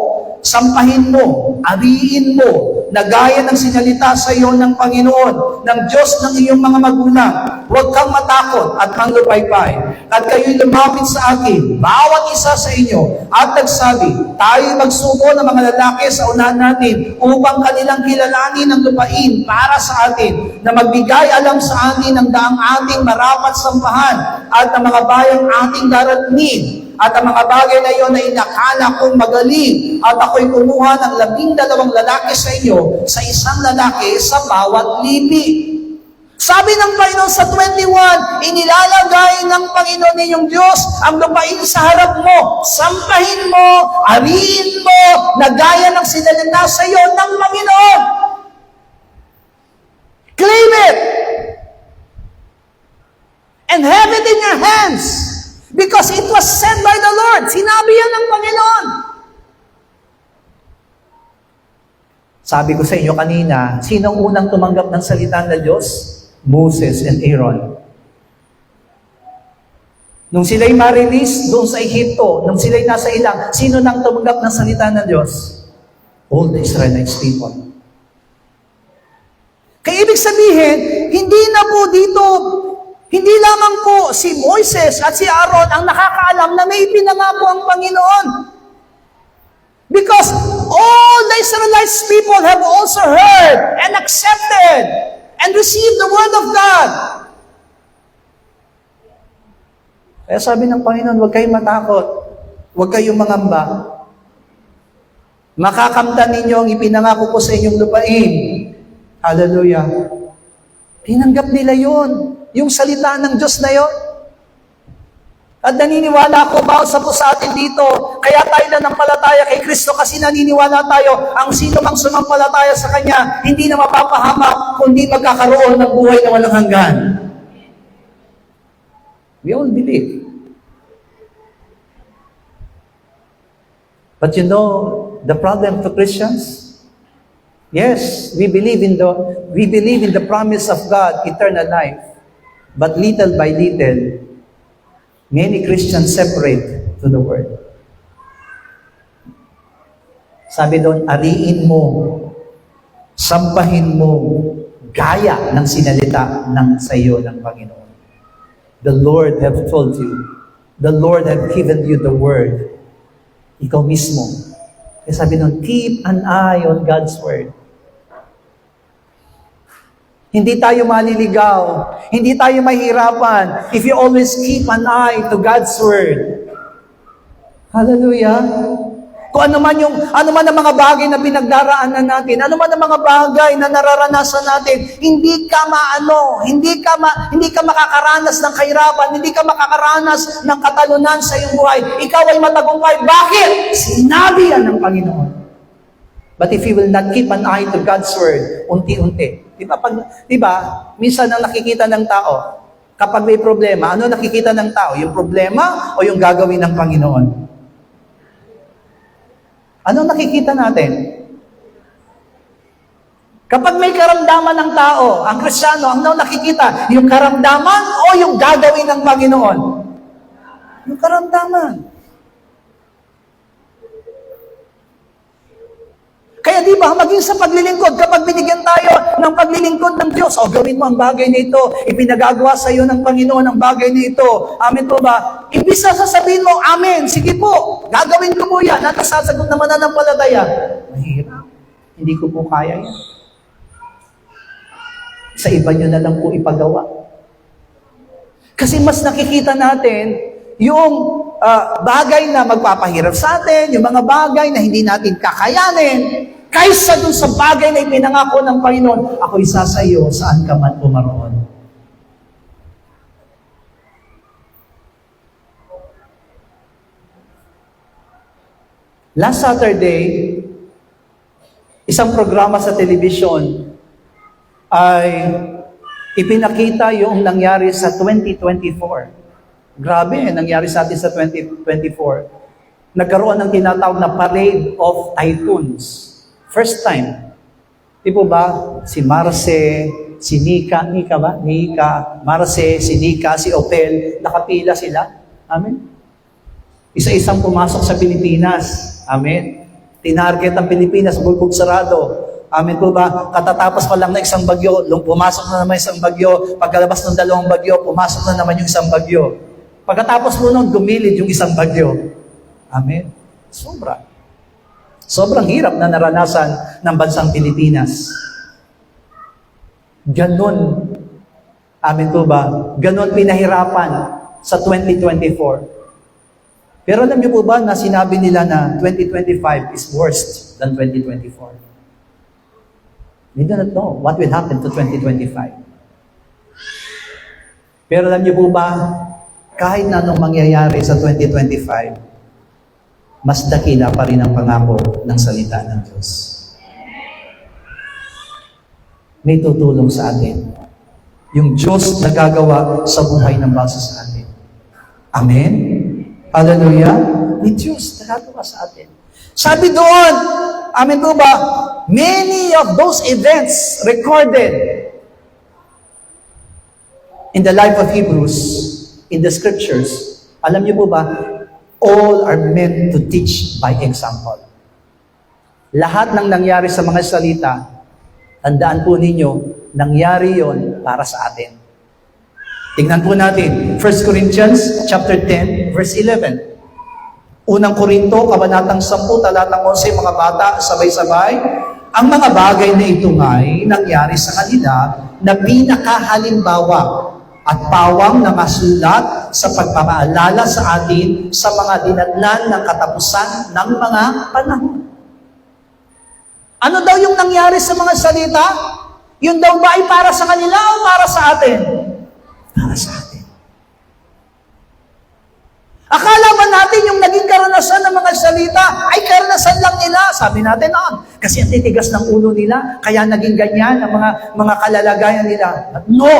Speaker 1: sampahin mo, ariin mo, na gaya ng sinalita sa iyo ng Panginoon, ng Diyos ng iyong mga magulang. Huwag kang matakot at manglupaypay. At kayo'y lumapit sa akin, bawat isa sa inyo, at nagsabi, tayo'y magsuko ng mga lalaki sa unahan natin upang kanilang kilalanin ang lupain para sa atin, na magbigay alam sa atin ng daang ating marapat sampahan at ang mga bayang ating daratnin. At ang mga bagay na iyon na inakala kong magaling, at ako'y kumuha ng 12 lalaki sa inyo, sa isang lalaki sa bawat lipi. Sabi ng Panginoon sa 21, inilalagay ng Panginoon ninyong Diyos ang lupain sa harap mo, sampahin mo, ariin mo, na gaya ng sinalita sa iyo ng Panginoon. Claim it! And have it in your hands. Because it was said by the Lord. Sinabi yan ng Panginoon. Sabi ko sa inyo kanina, sinong unang tumanggap ng salita ng Diyos? Moses and Aaron. Nung sila'y ma-release doon sa Egypto, nung sila'y nasa ilang, sino nang tumanggap ng salita ng Diyos? All the Israelites people. Kaya ibig sabihin, hindi lamang po si Moises at si Aaron ang nakakaalam na may pinangako ang Panginoon. Because all the Israelites people have also heard and accepted and received the Word of God. Kaya sabi ng Panginoon, huwag kayong matakot. Huwag kayong mangamba. Makakamtan ninyo ang ipinangako ko sa inyong lupain. Hallelujah. Tinanggap nila yon, yung salita ng Diyos na yon. At naniniwala ako, bawat sa po sa atin dito, kaya tayo nanampalataya kay Kristo kasi naniniwala tayo, ang sino mang sumampalataya sa Kanya, hindi na mapapahamak, kundi magkakaroon ng buhay na walang hanggan. We all believe. But you know, the problem to Christians, yes, we believe in the promise of God, eternal life. But little by little, many Christians separate to the Word. Sabi doon, ariin mo, sampahin mo, gaya ng sinalita ng sa iyo ng Panginoon. The Lord have told you. The Lord have given you the Word. Ikaw mismo. Kaya sabi doon, keep an eye on God's Word. Hindi tayo maliligaw. Hindi tayo mahirapan if you always keep an eye to God's Word. Hallelujah. Kung ano man ang mga bagay na pinagdaraanan natin, ano man ang mga bagay na nararanasan natin, hindi ka makakaranas ng kahirapan, hindi ka makakaranas ng katalunan sa iyong buhay. Ikaw ay matagumpay. Bakit? Sinabi yan ng Panginoon. But if you will not keep an eye to God's Word, unti-unti. Diba, minsan ang nakikita ng tao, kapag may problema, ano nakikita ng tao? Yung problema o yung gagawin ng Panginoon? Ano nakikita natin? Kapag may karamdaman ng tao, ang Kristiyano, ano nakikita? Yung karamdaman o yung gagawin ng Panginoon? Yung karamdaman. Kaya di ba, maging sa paglilingkod, kapag binigyan tayo ng paglilingkod ng Diyos, gawin mo ang bagay na ito, ipinagagawa sa iyo ng Panginoon ang bagay na ito. Amen po ba? Ibig sasabihin mo, Amen, sige po, gagawin ko po yan, at sasagot naman na ng palataya. Mahirap. Hindi ko po kaya yan. Sa iba nyo na lang po ipagawa. Kasi mas nakikita natin yung bagay na magpapahirap sa atin, yung mga bagay na hindi natin kakayanin, kaysa dun sa bagay na ipinangako ng Panginoon, ako'y sasayo saan ka man pumaroon. Last Saturday, isang programa sa television ay ipinakita yung nangyari sa 2024. Grabe, nangyari sa atin sa 2024. Nagkaroon ng tinatawag na Parade of Tycoons. First time. Di po ba? Si Marce, si Nika, Marce, si Nika, si Opel, nakapila sila. Amen. Isa-isang pumasok sa Pilipinas. Amen. Tinarget ang Pilipinas, bulbog sarado. Amen po ba? Katatapos pa lang na isang bagyo, pumasok na naman isang bagyo. Pagkalabas ng dalawang bagyo, pumasok na naman yung isang bagyo. Pagkatapos mo nun, dumilid yung isang bagyo. Amen. Sobrang hirap na naranasan ng bansang Pilipinas. Ganon. Amen po ba? Ganon pinahirapan sa 2024. Pero alam niyo po ba na sinabi nila na 2025 is worse than 2024? We do not know what will happen to 2025. Pero alam niyo po ba, kahit na anong mangyayari sa 2025, mas dakila pa rin ang pangako ng salita ng Diyos. May tutulong sa atin. Yung Diyos na gagawa sa buhay ng bawat sa atin. Amen? Hallelujah? May Diyos na gagawa sa atin. Sabi doon, amen po ba, many of those events recorded in the life of Hebrews, in the scriptures, alam niyo po ba, all are meant to teach by example. Lahat ng nangyari sa mga salita, tandaan po ninyo, nangyari yon para sa atin. Tingnan po natin, 1 Corinthians chapter 10, verse 11. Unang Korinto, kabanatang 10, talatang 11, mga bata, sabay-sabay, ang mga bagay na ito nga'y nangyari sa kanila na pinakahalimbawa at pawang na masulat sa pagpapaalala sa atin sa mga dinadlan ng katapusan ng mga panahon. Ano daw yung nangyari sa mga salita? Yun daw ba ay para sa kanila o para sa atin? Para sa atin. Akala ba natin yung naging karanasan ng mga salita ay karanasan lang nila? Sabi natin noon, kasi ang titigas ng ulo nila, kaya naging ganyan ang mga kalalagayan nila. But no!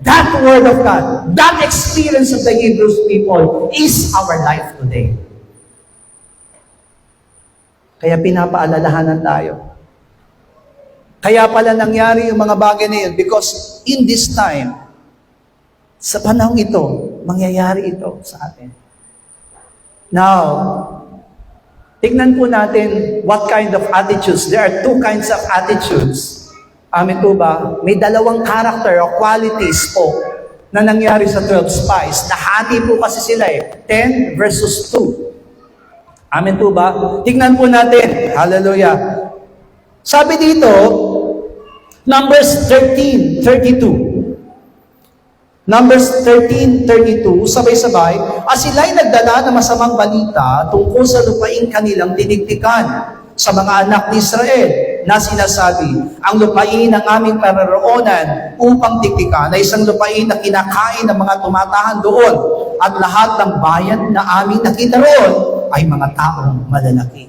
Speaker 1: That word of God, that experience of the Hebrews people is our life today. Kaya pinapaalalahanan tayo. Kaya pala nangyari yung mga bagay na yun because in this time, sa panahong ito, mangyayari ito sa atin. Now, tignan po natin what kind of attitudes. There are two kinds of attitudes. Amen po ba? May dalawang character o qualities po na nangyari sa 12 spies. Nahati po kasi sila 10 versus 2. Amen po ba? Tignan po natin. Hallelujah. Sabi dito, Numbers 13:32. Numbers 13:32, sabay-sabay, at sila'y nagdala ng masamang balita tungkol sa lupaing kanilang dinigdikan sa mga anak ni Israel na sinasabi, ang lupain ng aming pararoonan upang diktikan ay isang lupain na kinakain ng mga tumatahan doon at lahat ng bayan na aming nakita roon ay mga taong malalaki.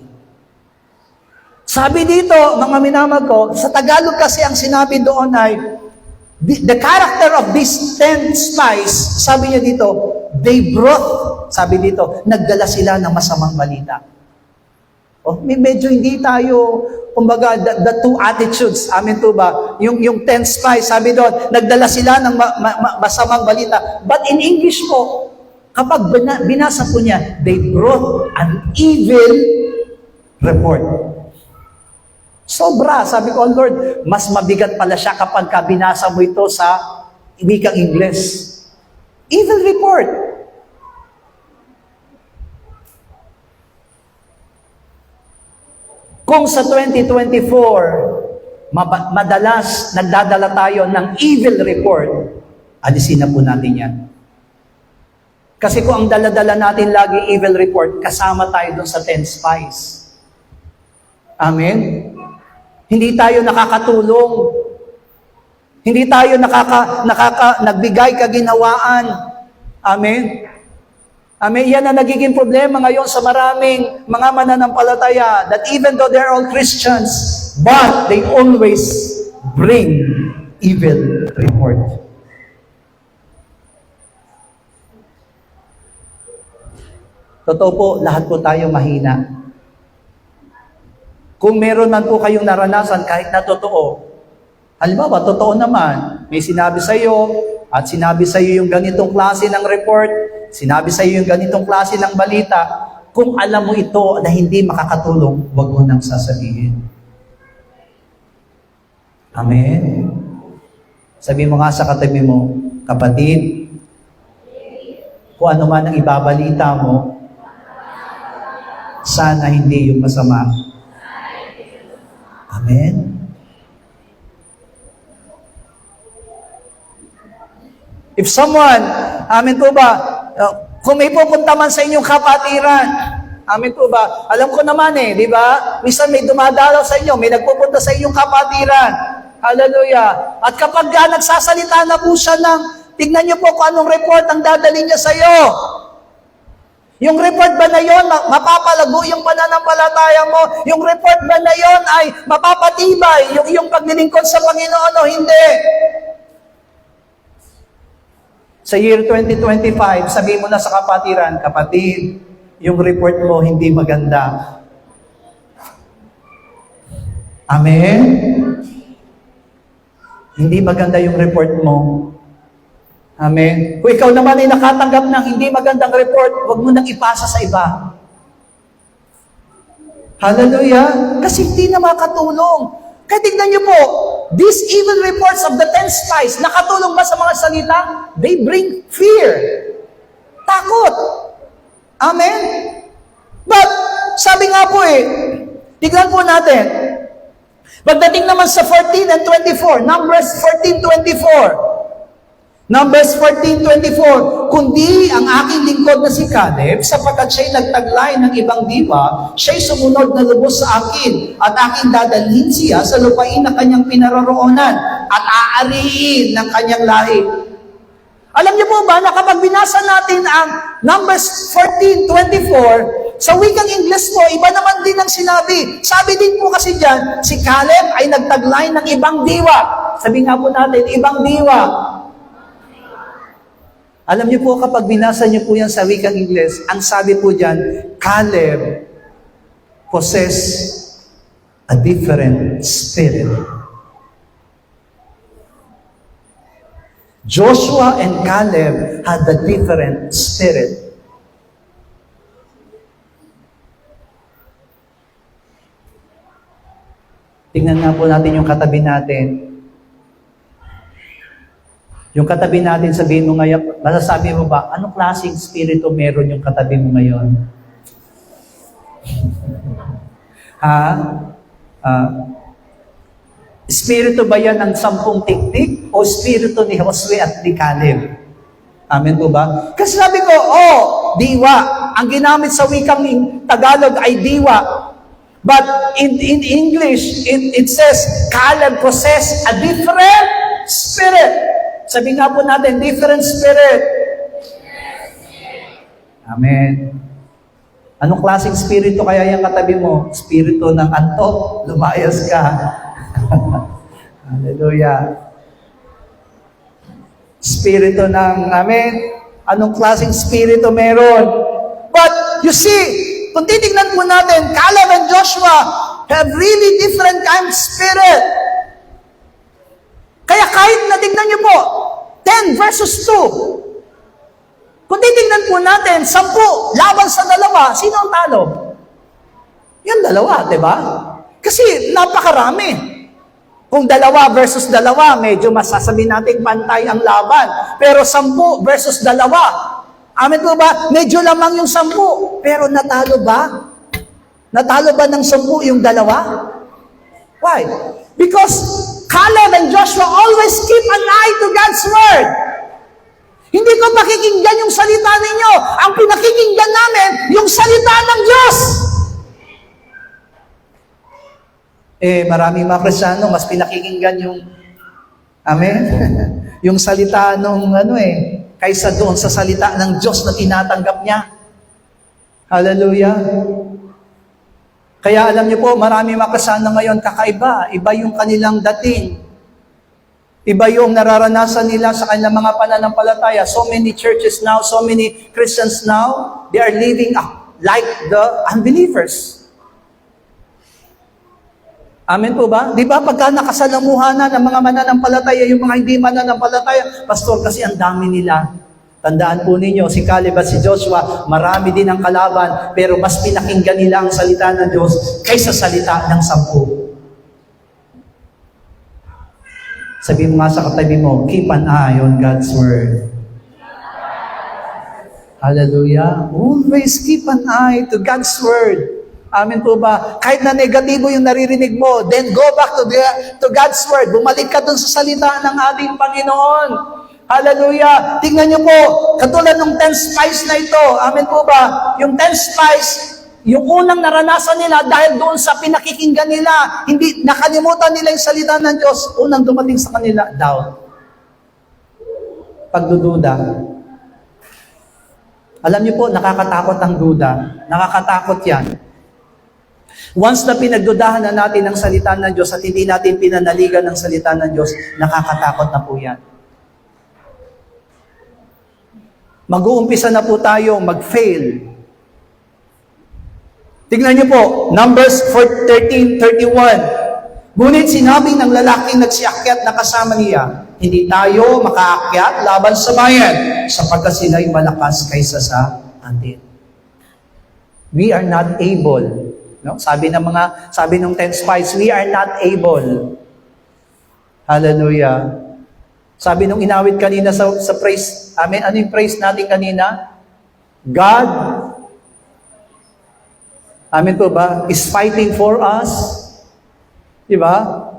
Speaker 1: Sabi dito, mga minamag ko, sa Tagalog kasi ang sinabi doon ay, the character of these 10 spies, sabi niya dito, they brought, sabi dito, nagdala sila ng masamang balita. Oh, medyo hindi tayo, kumbaga, the two attitudes, amin to ba? Yung 10 spies, sabi doon, nagdala sila ng masamang balita. But in English po, kapag binasa po niya, they brought an evil report. Sobra, sabi ko, oh Lord, mas mabigat pala siya kapag binasa mo ito sa wikang Ingles. Evil report. Kung sa 2024, madalas nagdadala tayo ng evil report, alisin na po natin yan. Kasi kung ang dala-dala natin lagi evil report, kasama tayo doon sa 10 spies. Amen? Hindi tayo nakakatulong. Hindi tayo nagbigay kaginhawaan. Amen? Amen? Yan ang nagiging problema ngayon sa maraming mga mananampalataya that even though they're all Christians, but they always bring evil report. Totoo po, lahat po tayo mahina. Kung meron man po kayong naranasan kahit na totoo, halimbawa, totoo naman, may sinabi sa iyo, at sinabi sa iyo yung ganitong klase ng report, sinabi sa iyo yung ganitong klase ng balita, kung alam mo ito na hindi makakatulong, huwag mo nang sasabihin. Amen? Sabi mo nga sa katabi mo, kapatid, kung ano man ang ibabalita mo, sana hindi yung masama. Amen? If someone, amen po ba, kung may pupunta man sa inyong kapatiran, amen po ba, alam ko naman di ba? Minsan may dumadalaw sa inyo, may nagpupunta sa inyong kapatiran. Hallelujah. At kapag nagsasalita na po siya tignan niyo po kung anong report ang dadalhin niya sa iyo. Yung report ba na yon, mapapalago yung pananampalataya mo? Yung report ba na yon ay mapapatibay yung paglilingkod sa Panginoon o hindi? Sa year 2025, sabi mo na sa kapatiran, kapatid, yung report mo hindi maganda. Amen? Hindi maganda yung report mo. Amen? Kung ikaw naman ay nakatanggap ng hindi magandang report, huwag mo nang ipasa sa iba. Hallelujah! Kasi hindi na makatulong. Kaya tignan niyo po, these evil reports of the 10 spies, nakatulong ba sa mga salita? They bring fear. Takot. Amen? But, sabi nga po tignan po natin, pagdating naman sa 14 and 24, Numbers 14:24, Numbers 14:24, kundi ang aking lingkod na si Caleb, sapagkat siya'y nagtaglay ng ibang diwa, siya'y sumunod na lubos sa akin, at aking dadalhin siya sa lupain na kanyang pinaroroonan, at aariin ng kanyang lahi. Alam niyo po ba na kapag binasa natin ang Numbers 14:24, sa wikang Ingles po, iba naman din ang sinabi. Sabi din po kasi dyan, si Caleb ay nagtaglay ng ibang diwa. Sabi nga po natin, ibang diwa. Alam niyo po, kapag binasa niyo po yan sa wikang Ingles, ang sabi po dyan, Caleb possessed a different spirit. Joshua and Caleb had a different spirit. Tingnan nga po natin yung katabi natin. Yung katabi natin, sabihin mo ngayon, masasabi mo ba, anong klaseng spirito meron yung katabi mo ngayon? Spirito ba yan ng 10 tiktik? O spirito ni Josue at ni Caleb? Amen po ba? Kasi sabi ko, diwa. Ang ginamit sa wikang Tagalog ay diwa. But in English, it says, Caleb possessed a different spirit. Sabi nga po natin, different spirit. Amen. Anong klaseng spirito kaya yung katabi mo? Spirito ng antok, lumayas ka. Hallelujah. Spirito ng, amen, anong klaseng spirito meron? But, you see, kung titignan po natin, Caleb and Joshua have really different kind of spirit. Kaya kahit natignan niyo po, 10 versus 2, kung titignan po natin, 10 laban sa 2, sino ang talo? Yung 2, di ba? Kasi napakarami. Kung 2 versus 2, medyo masasabi natin pantay ang laban. Pero 10 versus 2, amen po ba? Medyo lamang yung 10. Pero natalo ba? Natalo ba ng 10 yung 2? Why? Because Caleb and Joshua always keep an eye to God's Word. Hindi ko pakikinggan yung salita ninyo. Ang pinakikinggan namin, yung salita ng Diyos. Maraming mga Kristiyano, mas pinakikinggan yung, amen, yung salita nung kaysa doon sa salita ng Diyos na tinatanggap niya. Hallelujah. Kaya alam niyo po, maraming mga Kristiyano ngayon kakaiba. Iba yung kanilang dating. Iba yung nararanasan nila sa kanilang mga pananampalataya. So many churches now, so many Christians now, they are living like the unbelievers. Amen po ba? Di ba pagka nakasalamuhan na ng mga mananampalataya, yung mga hindi mananampalataya, pastor, kasi ang dami nila. Tandaan po ninyo, si Caleb at si Joshua, marami din ang kalaban, pero mas pinakinggan nila ang salita ng Diyos kaysa salita ng 10. Sabi mo nga sa katabi mo, keep an eye on God's Word. Hallelujah. Always keep an eye to God's Word. Amen po ba? Kahit na negatibo yung naririnig mo, then go back to God's Word. Bumalik ka dun sa salita ng ating Panginoon. Hallelujah. Tingnan niyo po, katulad ng 10 spies na ito. Amen po ba? Yung 10 spies, yung unang naranasan nila dahil doon sa pinakikinggan nila, hindi nakalimutan nila yung salita ng Diyos, unang dumating sa kanila, doubt. Pagdududa. Alam niyo po, nakakatakot ang duda. Nakakatakot yan. Once na pinagdudahan na natin ang salita ng Diyos at hindi natin pinanaligan ng salita ng Diyos, nakakatakot na po yan. Mag-uumpisa na po tayo mag-fail. Tignan niyo po, Numbers 13:31. Ngunit sinabi ng lalaking nagsiakyat na kasama niya, hindi tayo makaakyat laban sa bayan, sapagkat sila'y malakas kaysa sa atin. We are not able. No? Sabi ng 10 spies, we are not able. Hallelujah. Sabi nung inawit kanina sa praise, amen, ano yung praise natin kanina? God, amen po ba, is fighting for us. Diba?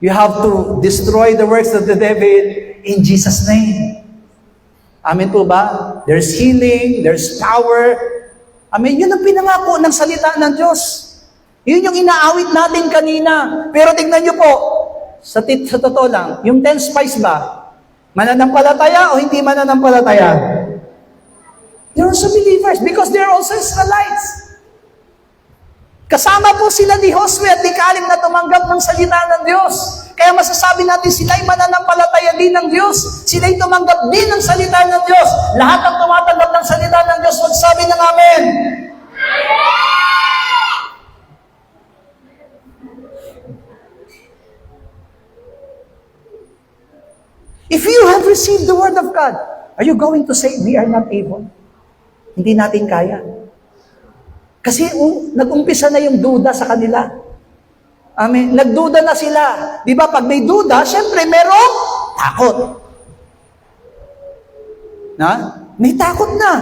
Speaker 1: You have to destroy the works of the devil in Jesus' name. Amen po ba? There's healing, there's power. Amen. Yun ang pinangako ng salita ng Diyos. Yun yung inaawit natin kanina. Pero tignan nyo po, sa totoo lang, yung 10 spies ba, mananampalataya o hindi mananampalataya? They're also believers because they're also Israelites. Kasama po sila ni Josue at ni Caleb na tumanggap ng salita ng Diyos. Kaya masasabi natin sila'y mananampalataya din ng Diyos. Sila'y tumanggap din ng salita ng Diyos. Lahat ang tumatanggap ng salita ng Diyos, magsabi ng Amen. If you have received the Word of God, are you going to say, we are not able? Hindi natin kaya. Kasi nag-umpisa na yung duda sa kanila. Amen. Nagduda na sila. Di ba? Pag may duda, syempre merong takot. May takot na.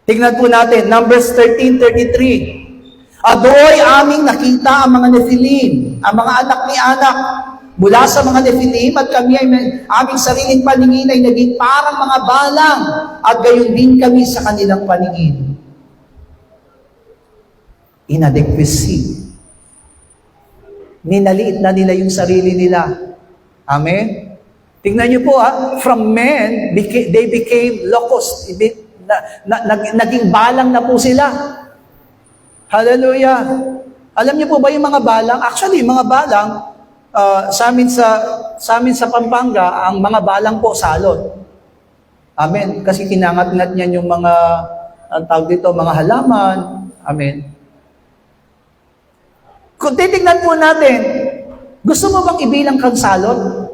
Speaker 1: Tignan po natin, Numbers 13:33. Adoy aming nakita ang mga Nephilim, ang mga anak ni Anak, Mula sa mga Nephilim at kami ay aming sariling paningin ay naging parang mga balang at gayon din kami sa kanilang paningin. Inadequacy. Minaliit na nila yung sarili nila. Amen? Tingnan niyo po from men, they became locusts. Naging balang na po sila. Hallelujah. Alam niyo po ba yung mga balang? Actually, mga balang, sa amin sa Pampanga, ang mga balang po salot. Amen. Kasi kinangat-ngat niyan yung mga, ang tawag dito, mga halaman. Amen. Kung titignan po natin, gusto mo bang ibilang kang salot?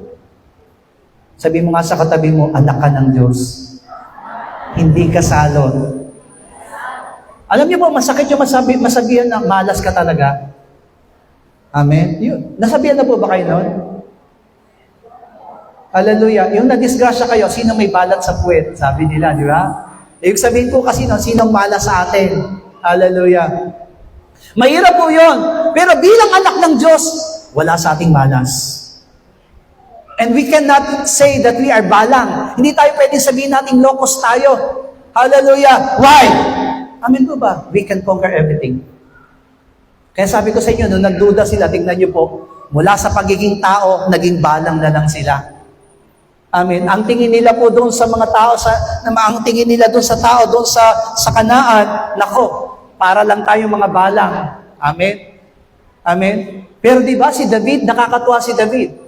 Speaker 1: Sabi mo nga sa katabi mo, anak ka ng Diyos. Hindi ka salot. Alam niyo po, masakit yung masabihan na malas ka talaga. Amen? Yun. Nasabihan na po ba kayo nun? Hallelujah. Yung nadisgrasya kayo, sino may balat sa puwet? Sabi nila, di ba? Ibig sabihin po kasi sinong malas sa atin? Hallelujah. Mahirap po yun. Pero bilang anak ng Diyos, wala sa ating malas. And we cannot say that we are balang. Hindi tayo pwedeng sabihin natin locos tayo. Hallelujah. Why? Amen po ba? We can conquer everything. Kaya sabi ko sa inyo, nung nagduda sila, tingnan niyo po, mula sa pagiging tao, naging balang na lang sila. Amen. Ang tingin nila po doon sa mga tao, ang tingin nila doon sa tao, doon sa Kanaan, nako, para lang tayong mga balang. Amen. Amen. Pero di ba si David, nakakatuwa si David.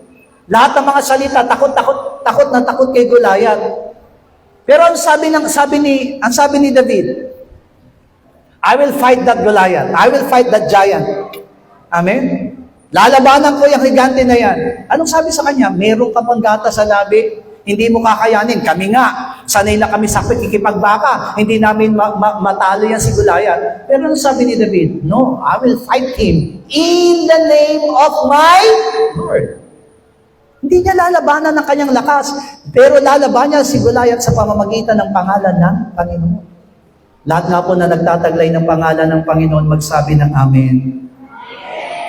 Speaker 1: Lahat ng mga salita, takot kay Goliath. Pero ang sabi ni David, I will fight that Goliath. I will fight that giant. Amen? Lalabanan ko yung higante na yan. Anong sabi sa kanya? Meron ka pang gata sa labi. Hindi mo kakayanin. Kami nga. Sanay na kami sa kikipagbaka. Hindi namin matalo yan si Goliath. Pero anong sabi ni David? No, I will fight him in the name of my Lord. Hindi niya lalabanan ng kanyang lakas. Pero lalabanan niya si Goliath sa pamamagitan ng pangalan ng Panginoon. Lahat nga po na nagtataglay ng pangalan ng Panginoon, magsabi ng Amen.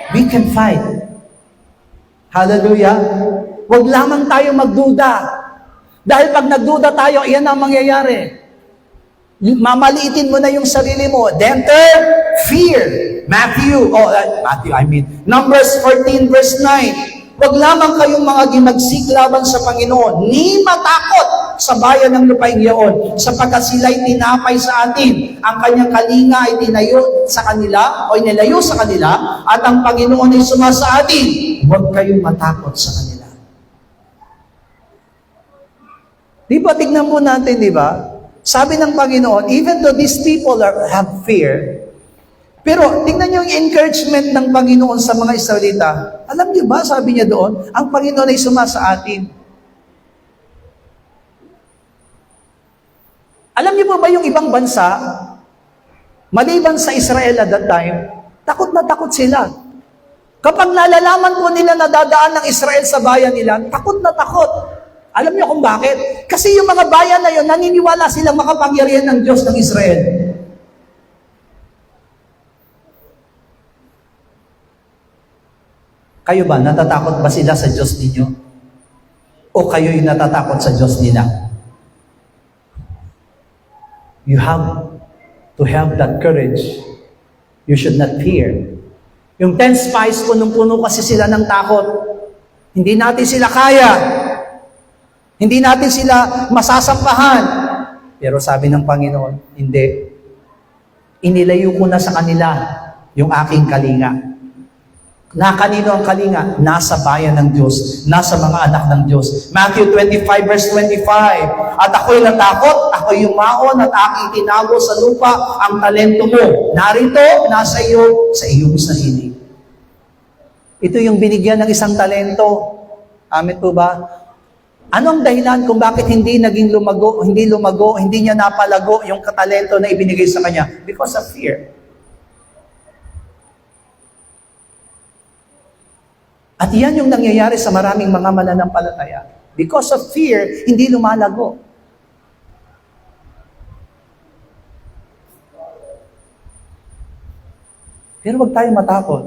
Speaker 1: We can fight. Hallelujah. Huwag lamang tayo magduda. Dahil pag nagduda tayo, iyan ang mangyayari. Mamaliitin mo na yung sarili mo. Then fear. Numbers 14 verse 9. Huwag lamang kayong mga ginagsiklaban sa Panginoon, ni matakot sa bayan ng lupaing iyon, sapagkat sila'y tinapay sa atin. Ang kanyang kalinga ay tinayo sa kanila, o nilayo sa kanila, at ang Panginoon ay sumasa atin. Huwag kayong matakot sa kanila. Di ba, tignan po natin, di ba? Sabi ng Panginoon, even though these people have fear, pero tingnan niyo yung encouragement ng Panginoon sa mga Israelita. Alam niyo ba, sabi niya doon, ang Panginoon ay sumasa atin. Alam niyo po ba yung ibang bansa, maliban sa Israel at that time, takot na takot sila. Kapag nalalaman po nila na dadaan ng Israel sa bayan nila, takot na takot. Alam niyo kung bakit? Kasi yung mga bayan na yun, naniniwala silang makapangyarihan ng Diyos ng Israel. Kayo ba, natatakot ba sila sa Diyos ninyo? O kayo'y natatakot sa Diyos nila? You have to have that courage. You should not fear. Yung 10 spies, punong-puno kasi sila ng takot. Hindi natin sila kaya. Hindi natin sila masasampahan. Pero sabi ng Panginoon, hindi. Inilayo ko na sa kanila yung aking kalinga. Na kanino ang kalinga? Nasa bayan ng Diyos. Nasa mga anak ng Diyos. Matthew 25 verse 25. At ako'y natakot, ako'y yumaon at aking tinago sa lupa ang talento mo. Narito, nasa iyo, sa iyong sarili. Ito yung binigyan ng isang talento. Amen po ba? Anong dahilan kung bakit hindi naging lumago, hindi niya napalago yung katalento na ibinigay sa kanya? Because of fear. At yan yung nangyayari sa maraming mga mananampalataya. Because of fear, hindi lumalago. Pero huwag tayong matakot.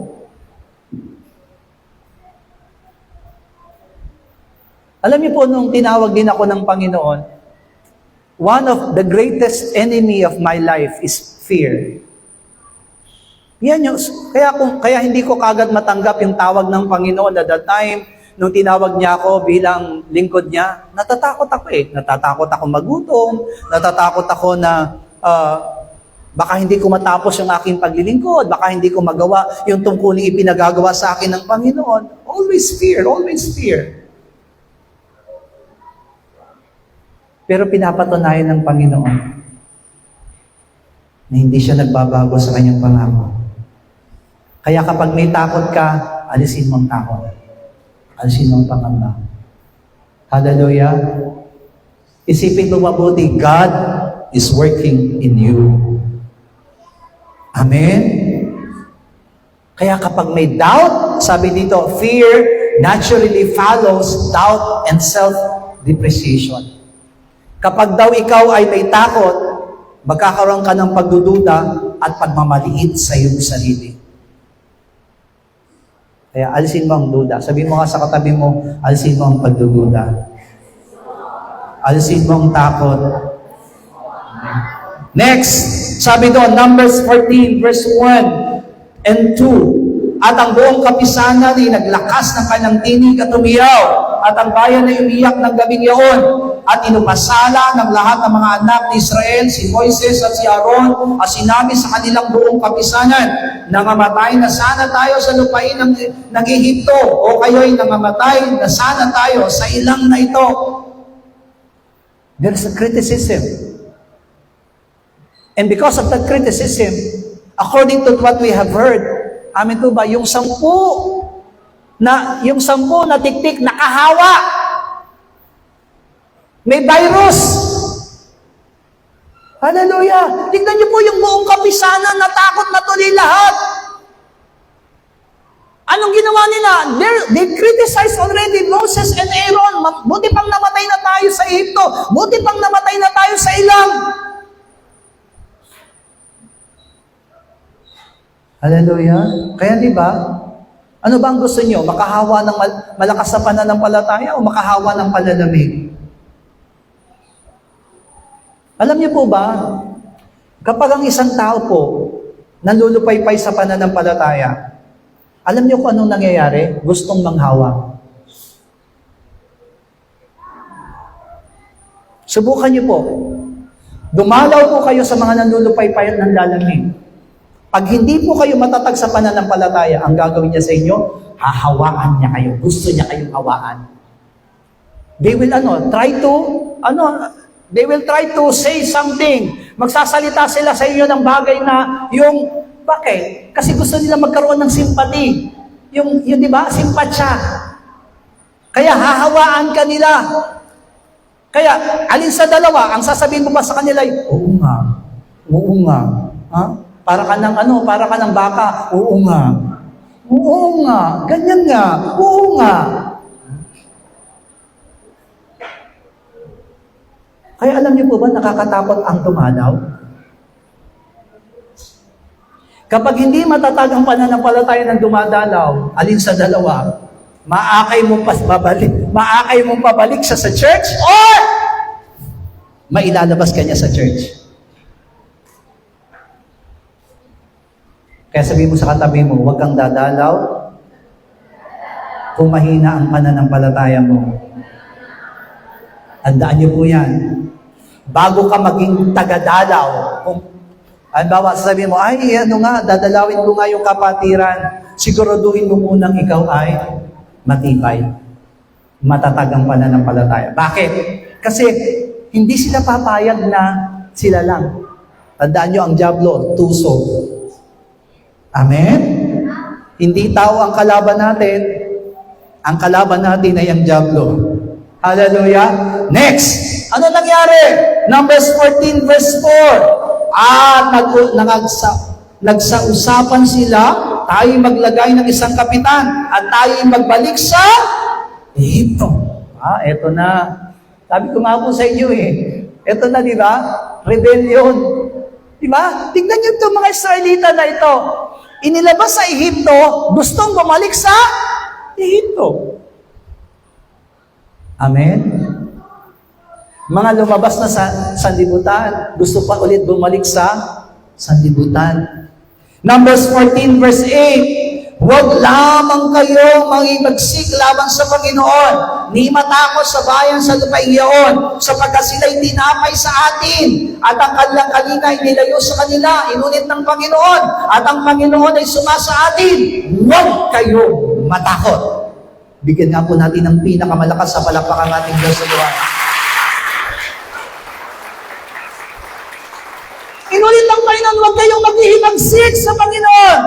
Speaker 2: Alam niyo po, nung tinawag din ako ng Panginoon, one of the greatest enemy of my life is fear. Yan yung, kaya hindi ko kagad matanggap yung tawag ng Panginoon at that time, nung tinawag niya ako bilang lingkod niya, natatakot ako eh. Natatakot ako magutom, natatakot ako na baka hindi ko matapos yung aking paglilingkod, baka hindi ko magawa yung tungkuling ipinagagawa sa akin ng Panginoon. Always fear, always fear. Pero pinapatunayan ng Panginoon na hindi siya nagbabago sa kanyang pangako. Kaya kapag may takot ka, alisin mo ang takot. Alisin mo ang pangamba. Hallelujah. Isipin mo mabuti, God is working in you. Amen? Kaya kapag may doubt, sabi dito, fear naturally follows doubt and self-depreciation. Kapag daw ikaw ay may takot, magkakaroon ka ng pagdududa at pagmamaliit sa iyong sarili. Kaya alisin mo ang duda. Sabihin mo nga sa katabi mo, alisin mo ang pagdududa. Alisin mo ang takot. Next, sabi doon, Numbers 14, verse 1 and 2. At ang buong kapisanan ay naglakas ng kanyang tinig at umiyaw. At ang bayan ay umiyak ng gabing yaon. At inupasala ng lahat ng mga anak ni Israel, si Moises at si Aaron, at sinabi sa kanilang buong kapisanan, nangamatay na sana tayo sa lupain ng Ehipto, o kayo'y nangamatay na sana tayo sa ilang na ito. There's a criticism. And because of that criticism, according to what we have heard, amin po ba, yung 10 na tiktik, nakahawa. May virus. Hallelujah. Tignan niyo po yung buong kapisanan, natakot na tuloy lahat. Anong ginawa nila? They criticized already Moses and Aaron. Buti pang namatay na tayo sa Ehipto. Buti pang namatay na tayo sa ilang. Hallelujah. Kaya di ba, ano ba ang gusto niyo? Makahawa ng malakas na pananampalataya o makahawa ng palalamig? Alam niyo po ba, kapag ang isang tao po nalulupaypay sa pananampalataya, alam niyo kung anong nangyayari? Gustong manghawa. Subukan niyo po. Dumalaw po kayo sa mga nalulupaypay at nanlalamig. Pag hindi po kayo matatag sa pananampalataya, ang gagawin niya sa inyo, hahawaan niya kayo. Gusto niya kayong hawaan. They will They will try to say something. Magsasalita sila sa inyo ng bagay na bakit? Kasi gusto nila magkaroon ng sympathy. Yung di ba? Simpatsya. Kaya hahawaan ka nila. Kaya, alin sa dalawa, ang sasabihin mo ba sa kanila, oo nga. Ha? Para ka ng baka, oo nga, ganyan nga, oo nga. Kaya alam niyo po ba, nakakatakot ang dumalaw? Kapag hindi matatag ang pananampalataya ng dumadalaw, alin sa dalawa, maakay mong pabalik siya sa church or mailalabas ka niya sa church. Kaya sabihin mo sa katabi mo, huwag kang dadalaw kung mahina ang pananampalataya mo. Handaan niyo po yan. Bago ka maging tagadalaw, kung halimbawa sabihin mo, dadalawin ko nga yung kapatiran, siguraduhin mo munang ikaw ay matibay. Matatag ang pananampalataya. Bakit? Kasi hindi sila papayag na sila lang. Tandaan niyo ang dyablo, tuso. Amen? Hindi tao ang kalaban natin. Ang kalaban natin ay ang dyablo. Hallelujah. Next. Ano nangyari? Numbers 14 verse 4. Nagsausapan sila, tayo maglagay ng isang kapitan at tayo magbalik sa Ehipto. Eto na. Sabi ko nga po sa inyo Eto na, di ba? Rebellion. Di ba? Tignan niyo ito mga Israelita na ito. Inilabas sa Ehipto, gustong bumalik sa Ehipto. Amen? Mga lumabas na sa sanlibutan, gusto pa ulit bumalik sa sanlibutan. Numbers 14 verse 8, huwag lamang kayo mangimagsik laban sa Panginoon, ni matakot sa bayan sa lupaing iyon, sapagkat sila'y tinapay sa atin, at ang kanilang kalinga ay nilayo sa kanila, inunit ng Panginoon, at ang Panginoon ay sumasa atin. Huwag kayo matakot. Bigyan nga po natin ng pinakamalakas sa palakpakan nating Diyos sa luwa. Inulit ng Panginoon, huwag kayong maghihimagsik sa Panginoon.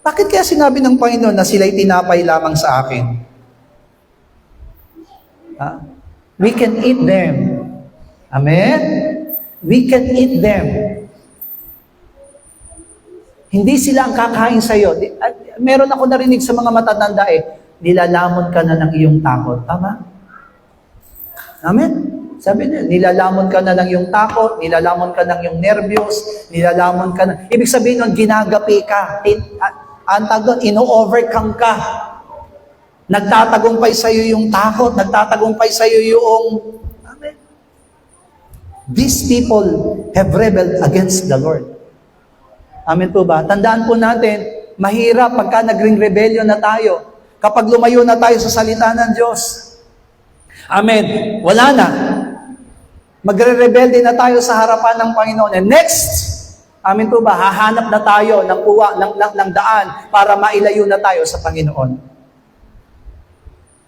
Speaker 2: Bakit kaya sinabi ng Panginoon na sila'y tinapay lamang sa akin? We can eat them. Amen? We can eat them. Hindi sila ang kakain sa iyo. Meron ako narinig sa mga matatanda nilalamon ka na ng iyong takot. Tama? Amen? Sabi niya, nilalamon ka na ng iyong takot, nilalamon ka ng iyong nervyos, nilalamon ka na. Ibig sabihin nun, ginagapi ka. Ino-overcome ka. Nagtatagumpay sa iyo yung takot, nagtatagumpay sa iyo yung... Amen. These people have rebelled against the Lord. Amen po ba? Tandaan po natin, mahirap pagka naging rebellion na tayo. Kapag lumayo na tayo sa salita ng Diyos. Amen. Wala na. Magre-rebelde na tayo sa harapan ng Panginoon. And next, amin po ba, hahanap na tayo ng daan para mailayo na tayo sa Panginoon.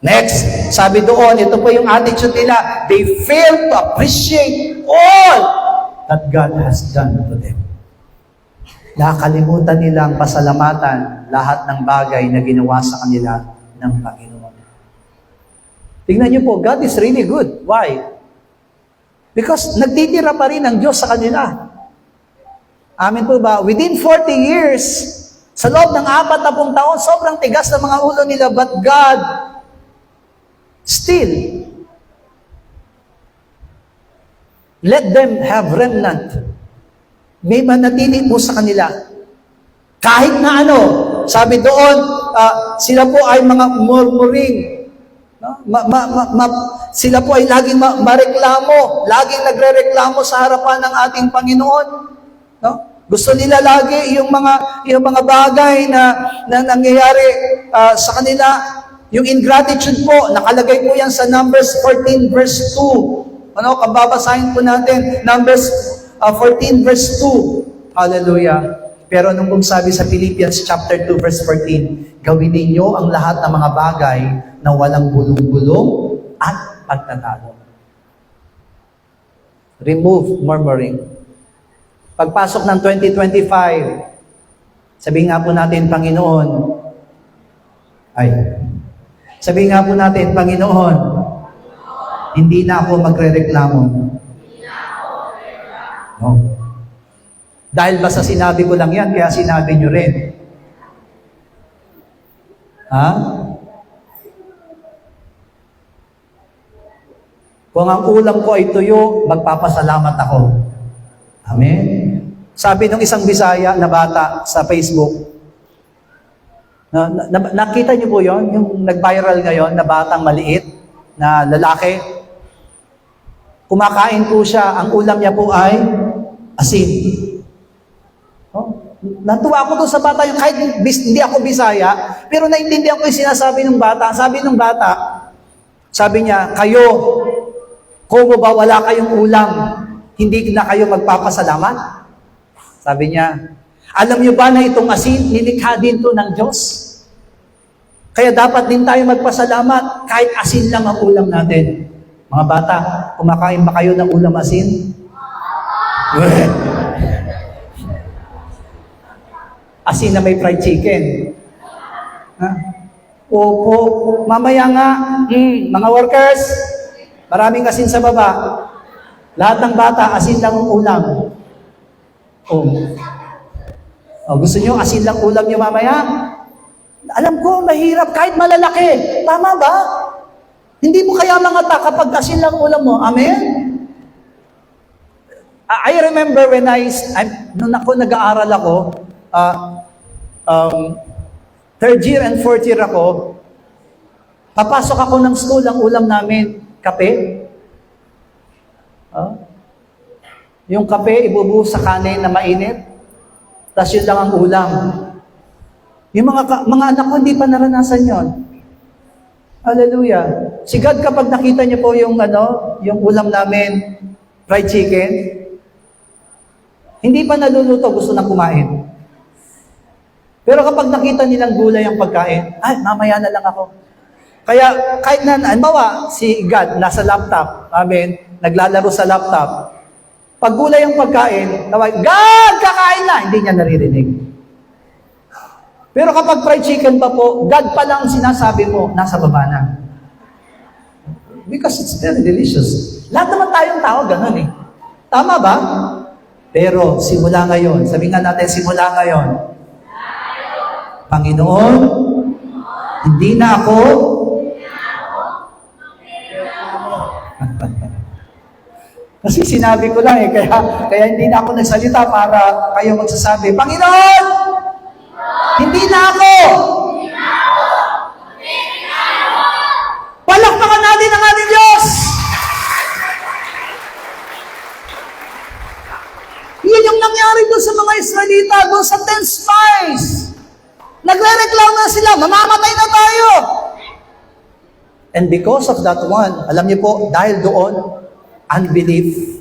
Speaker 2: Next, sabi doon, ito po yung attitude nila, they fail to appreciate all that God has done to them. Nakalimutan nilang pasalamatan lahat ng bagay na ginawa sa kanila ng Panginoon. Tingnan niyo po, God is really good. Why? Because nagtitira pa rin ang Diyos sa kanila. Amin po ba? Within 40 years, sa loob ng 40 taon, sobrang tigas ng mga ulo nila, but God still let them have remnant. May manatili po sa kanila. Kahit na ano, sabi doon, sila po ay mga murmuring. No? Sila po ay laging mareklamo, laging nagrereklamo sa harapan ng ating Panginoon. No? Gusto nila lagi yung mga bagay na nangyayari sa kanila. Yung ingratitude po, nakalagay po yan sa Numbers 14 verse 2. Ano, kababasahin po natin, Numbers 14 verse 2. Hallelujah. Pero nung kung sabi sa Philippians chapter 2 verse 14, gawin ninyo ang lahat ng mga bagay na walang bulong-bulong at pagtatalo. Remove murmuring. Pagpasok ng 2025, sabihin nga po natin, Panginoon, sabihin nga po natin, Panginoon, hindi na ako magrereklamo. No. Dahil ba sa sinabi ko lang yan, kaya sinabi nyo rin. Ha? Kung ang ulam ko ay tuyo, magpapasalamat ako. Amen? Sabi ng isang Bisaya na bata sa Facebook, nakita niyo po yon, yung nag-viral ngayon na batang maliit, na lalaki. Kumakain po siya, ang ulam niya po ay asin. Natuwa ako doon sa bata, yung kahit hindi ako Bisaya, pero naintindihan ko yung sinasabi ng bata. Sabi ng bata, sabi niya, kayo, kung ba wala kayong ulam, hindi na kayo magpapasalamat? Sabi niya, alam niyo ba na itong asin, nilikha din to ng Diyos? Kaya dapat din tayo magpasalamat kahit asin lang ang ulam natin. Mga bata, kumakain ba kayo ng ulam asin? Asin na may fried chicken. Ha? Opo, mamaya nga, mga workers, maraming asin sa baba. Lahat ng bata, asin lang ang ulam. Gusto nyo, asin lang ulam nyo mamaya? Alam ko, mahirap, kahit malalaki. Tama ba? Hindi mo kaya mangata kapag asin lang ulam mo. Amen? I remember when nung ako nag-aaral ako, third year and fourth year ako, Papasok ako ng school, ang ulam namin, kape. Yung kape, ibubuhos sa kanin na mainit. Tapos yun lang ang ulam. Yung mga anak ko, hindi pa naranasan yon. Hallelujah. Si God, kapag nakita niyo po yung ulam namin, fried chicken, hindi pa naluluto, gusto na kumain. Pero kapag nakita nilang gulay ang pagkain, ay, mamaya na lang ako. Kaya kahit na, halimbawa, si God nasa laptop, amen, naglalaro sa laptop, pag gulay ang pagkain, tawag, God, kakain na! Hindi niya naririnig. Pero kapag fried chicken pa po, God pa lang sinasabi mo, nasa baba na. Because it's very delicious. Lahat naman tayong tao, ganun eh. Tama ba? Pero simula ngayon, sabi nga natin, simula ngayon, Panginoon, hindi na ako kasi sinabi ko lang kaya hindi na ako nagsalita para kayo magsasabi, Panginoon, hindi na ako. Palakpakan natin ang ating Diyos. Yan yung nangyari doon sa mga Israelita, doon sa 10 spies. Nagre-reklamo na sila, mamamatay na tayo. And because of that one, alam niyo po, dahil doon, unbelief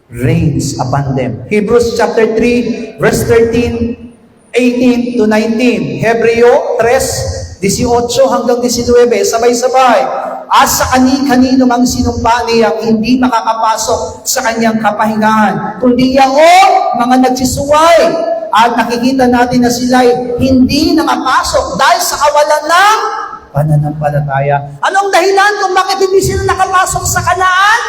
Speaker 2: reigns upon them. Hebrews chapter 3, verse 13, 18 to 19. Hebreo 3, 18 hanggang 19, sabay-sabay. As sa kani-kanino mang sinumpa niyang hindi makakapasok sa kanyang kapahingahan, kundi yaong mga nagsisuway. At nakikita natin na sila'y hindi nakapasok dahil sa kawalan ng pananampalataya. Anong dahilan kung bakit hindi sila nakapasok sa Kanaan?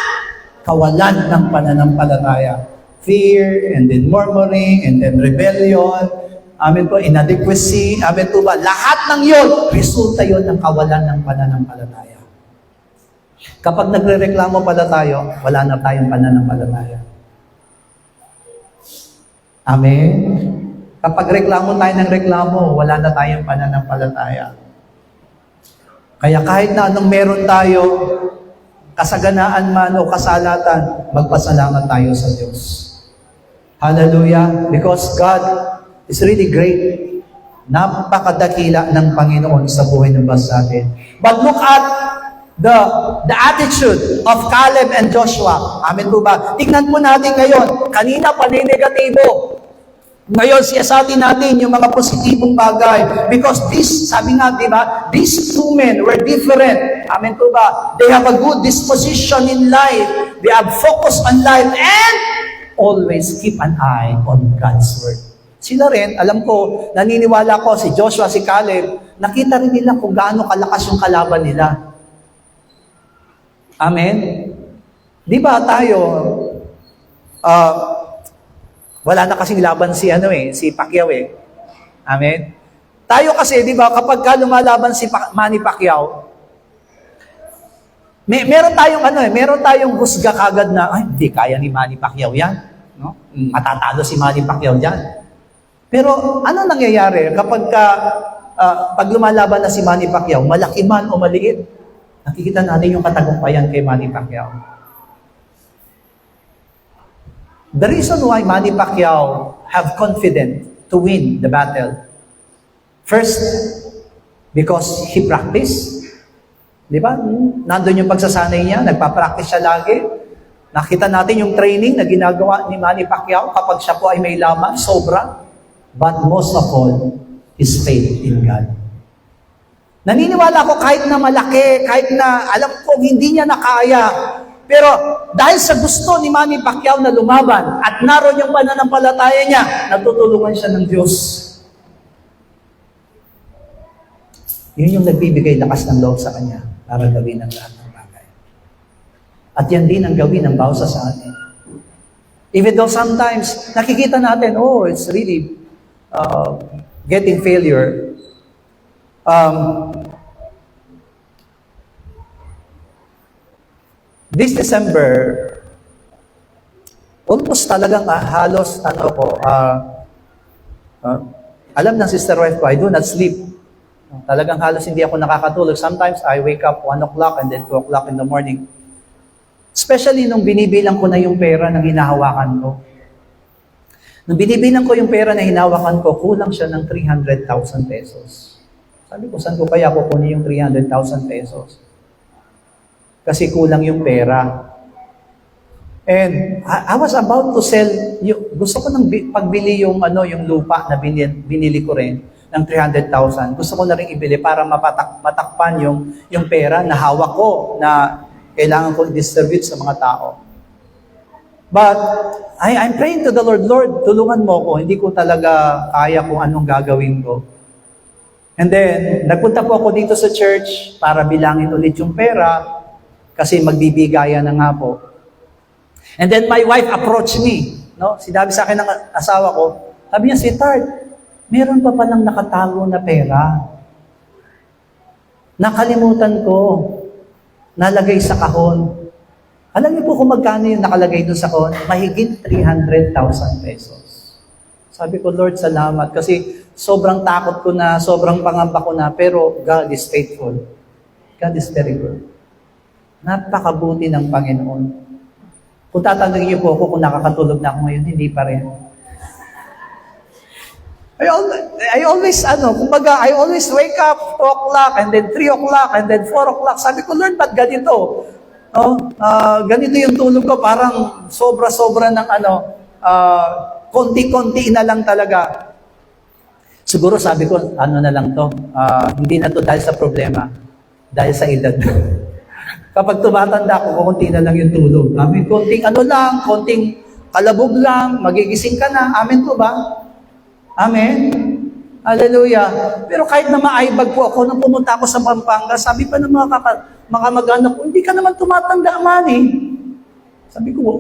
Speaker 2: Kawalan ng pananampalataya. Fear, and then murmuring, and then rebellion. Amen po, inadequacy. Amen po ba? Lahat ng yun, resulta yun ng kawalan ng pananampalataya. Kapag nagre-reklamo pala tayo, wala na tayong pananampalataya. Amen? Kapag reklamo tayo ng reklamo, wala na tayong pananampalataya. Kaya kahit na anong meron tayo, kasaganaan man o kasalatan, magpasalamat tayo sa Diyos. Hallelujah! Because God is really great. Napakadakila ng Panginoon sa buhay ng basa natin. But look at the attitude of Caleb and Joshua. Amen po ba? Tingnan po natin ngayon. Kanina paninegatibo. Ngayon, siyasatin natin yung mga positibong bagay. Because sabi nga, di ba, these two men were different. Amen po ba? They have a good disposition in life. They have focus on life and always keep an eye on God's Word. Sila rin, alam ko, naniniwala ko, si Joshua, si Caleb, nakita rin nila kung gaano kalakas yung kalaban nila. Amen? Di ba tayo, wala na kasing laban si Pacquiao eh. Amen? Tayo kasi, di ba, kapag ka lumalaban si Manny Pacquiao, meron tayong husga kagad na, ay, hindi kaya ni Manny Pacquiao yan. No? Matatalo si Manny Pacquiao dyan. Pero ano nangyayari kapag pag lumalaban na si Manny Pacquiao, malaki man o maliit, nakikita natin yung katagumpayan kay Manny Pacquiao. The reason why Manny Pacquiao have confidence to win the battle, first, because he practiced. Di ba? Nandun yung pagsasanay niya, nagpa-practice siya lagi. Nakita natin yung training na ginagawa ni Manny Pacquiao kapag siya po ay may laman, sobra. But most of all, his faith in God. Naniniwala ko kahit na malaki, kahit na alam ko hindi niya nakaya, pero dahil sa gusto ni Manny Pacquiao na lumaban at naroon yung pananampalataya niya, natutulungan siya ng Diyos. Yun yung nagbibigay lakas ng loob sa kanya para gawin ang lahat ng bagay. At yan din ang gawin ng bawat sa atin. Even though sometimes nakikita natin, oh, it's really getting failure. This December, almost talagang halos, alam ng sister wife ko, I do not sleep. Talagang halos hindi ako nakakatulog. Sometimes I wake up 1 o'clock and then 2 o'clock in the morning. Especially nung binibilang ko na yung pera na hinahawakan ko. Nung binibilang ko yung pera na hinahawakan ko, kulang siya ng 300,000 pesos. Sabi ko, saan ko kaya kukunin yung 300,000 pesos? Kasi kulang yung pera. And I was about to sell, gusto ko nang pagbili yung lupa na binili ko rin ng 300,000. Gusto ko na rin ibili para matakpan yung pera na hawak ko na kailangan ko i-distribute sa mga tao. But I'm praying to the Lord, Lord, tulungan mo ko. Hindi ko talaga kaya kung anong gagawin ko. And then, nagpunta po ako dito sa church para bilangin ulit yung pera kasi magbibigayan na nga po. And then my wife approached me. No? Sinabi sa akin ng asawa ko, sabi niya, sweetheart, meron pa palang nakatago na pera. Nakalimutan ko. Nalagay sa kahon. Alam niyo po kung magkano yung nakalagay doon sa kahon? Mahigit 300,000 pesos. Sabi ko, Lord, salamat. Kasi sobrang takot ko na, sobrang pangamba ko na, pero God is faithful. God is very good. Napakabuti ng Panginoon. Kung tatanungin niyo po ako kung nakakatulog na ako ngayon, hindi pa rin. I always wake up 2 o'clock and then 3 o'clock and then 4 o'clock. Sabi ko, Lord, ba't ganito? Ganito yung tulog ko, parang sobra-sobra ng konti-konti na lang talaga. Siguro sabi ko, na lang to, hindi na to dahil sa problema, dahil sa edad. Kapag tumatanda ako, konti na lang yung tulog. Amen, konting konting kalabog lang, magigising ka na. Amen po ba? Amen? Hallelujah. Pero kahit na maaibag po ako, nung pumunta ako sa Pampanga, sabi pa ng mga mag-anak ko, hindi ka naman tumatanda man eh. Sabi ko,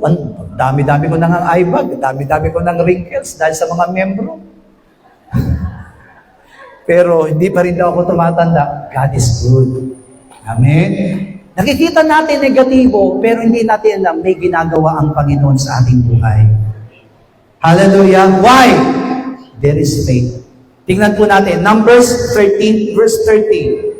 Speaker 2: dami-dami ko nang aibag, dami-dami ko nang wrinkles dahil sa mga membro. Pero hindi pa rin daw ako tumatanda. God is good. Amen? Nakikita natin negatibo, pero hindi natin alam may ginagawa ang Panginoon sa ating buhay. Hallelujah. Why? There is faith. Tingnan po natin, Numbers 13, verse 30.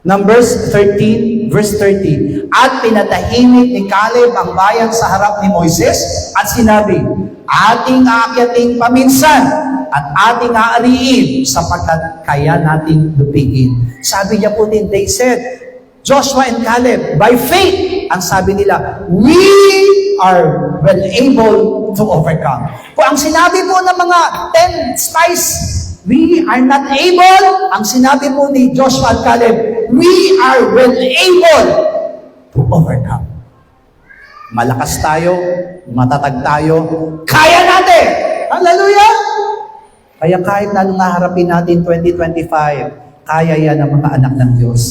Speaker 2: Numbers 13, verse 30. At pinatahimik ni Caleb ang bayan sa harap ni Moises at sinabi, ating aakyating paminsan at ating aariin sapagkat kaya nating lupigin. Sabi niya po din, they said, Joshua and Caleb, by faith, ang sabi nila, we are well able to overcome. Kung ang sinabi po ng mga 10 spies, we are not able, ang sinabi po ni Joshua at Caleb, we are well able to overcome. Malakas tayo, matatag tayo, kaya natin! Hallelujah! Kaya kahit na anong naharapin natin 2025, kaya yan ng mga anak ng Diyos.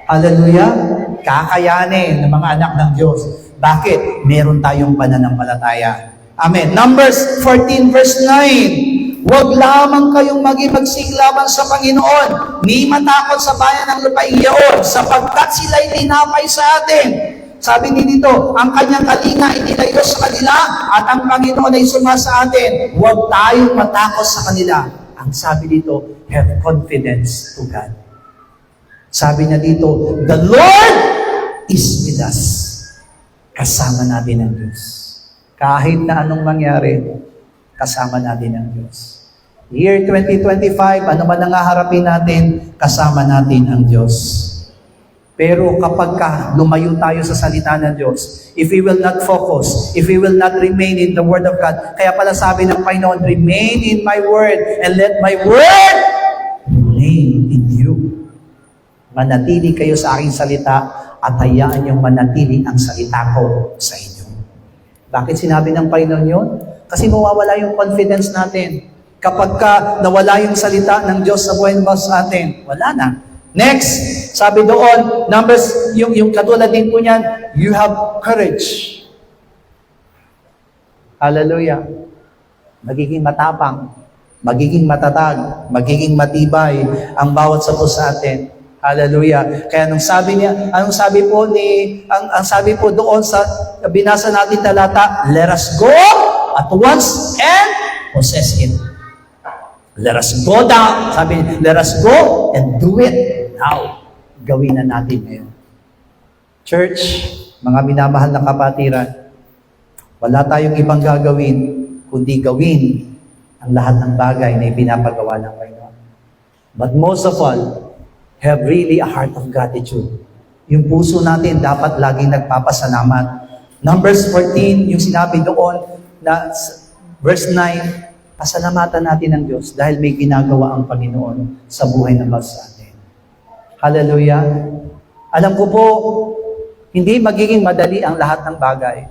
Speaker 2: Hallelujah! Kakayanin ng mga anak ng Diyos. Bakit? Meron tayong pananampalataya. Amen. Numbers 14 verse 9. Huwag lamang kayong magsiglaban sa Panginoon, ni matakot sa bayan ng lupaing iyon, sapagkat sila'y tinapay sa atin. Sabi ni dito, ang kanyang kalinga inilayo sa kanila, at ang Panginoon ay sumasa atin. Huwag tayong matakot sa kanila. Ang sabi dito, have confidence to God. Sabi niya dito, the Lord is with us. Kasama natin ang Diyos. Kahit na anong mangyari, kasama natin ang Diyos. Year 2025, ano man ang haharapin natin, kasama natin ang Diyos. Pero kapag lumayo tayo sa salita ng Diyos, if we will not focus, if we will not remain in the Word of God, kaya pala sabi ng Panginoon, remain in my Word and let my Word remain in you. Manatili kayo sa aking salita at hayaan niyong manatili ang salita ko sa inyo. Bakit sinabi ng Panginoon yun? Kasi mawawala yung confidence natin. Kapag nawala yung salita ng Diyos sa buhay sa atin, wala na. Next, sabi doon, Numbers, yung katulad din po niyan, you have courage. Hallelujah. Magiging matapang, magiging matatag, magiging matibay ang bawat sa atin. Hallelujah. Kaya anong sabi po doon sa binasa natin talata, let us go at once and possess it. Let us go down. Sabi, let us go and do it now. Gawin na natin ngayon. Church, mga minamahal na kapatiran, wala tayong ibang gagawin, kundi gawin ang lahat ng bagay na ipinapagawa ng Panginoon. But most of all, have really a heart of gratitude. Yung puso natin dapat laging nagpapasalamat. Numbers 14, yung sinabi doon na verse 9, pasalamatan natin ang Diyos dahil may ginagawa ang Panginoon sa buhay ng bawat sa atin. Hallelujah. Alam ko po, hindi magiging madali ang lahat ng bagay.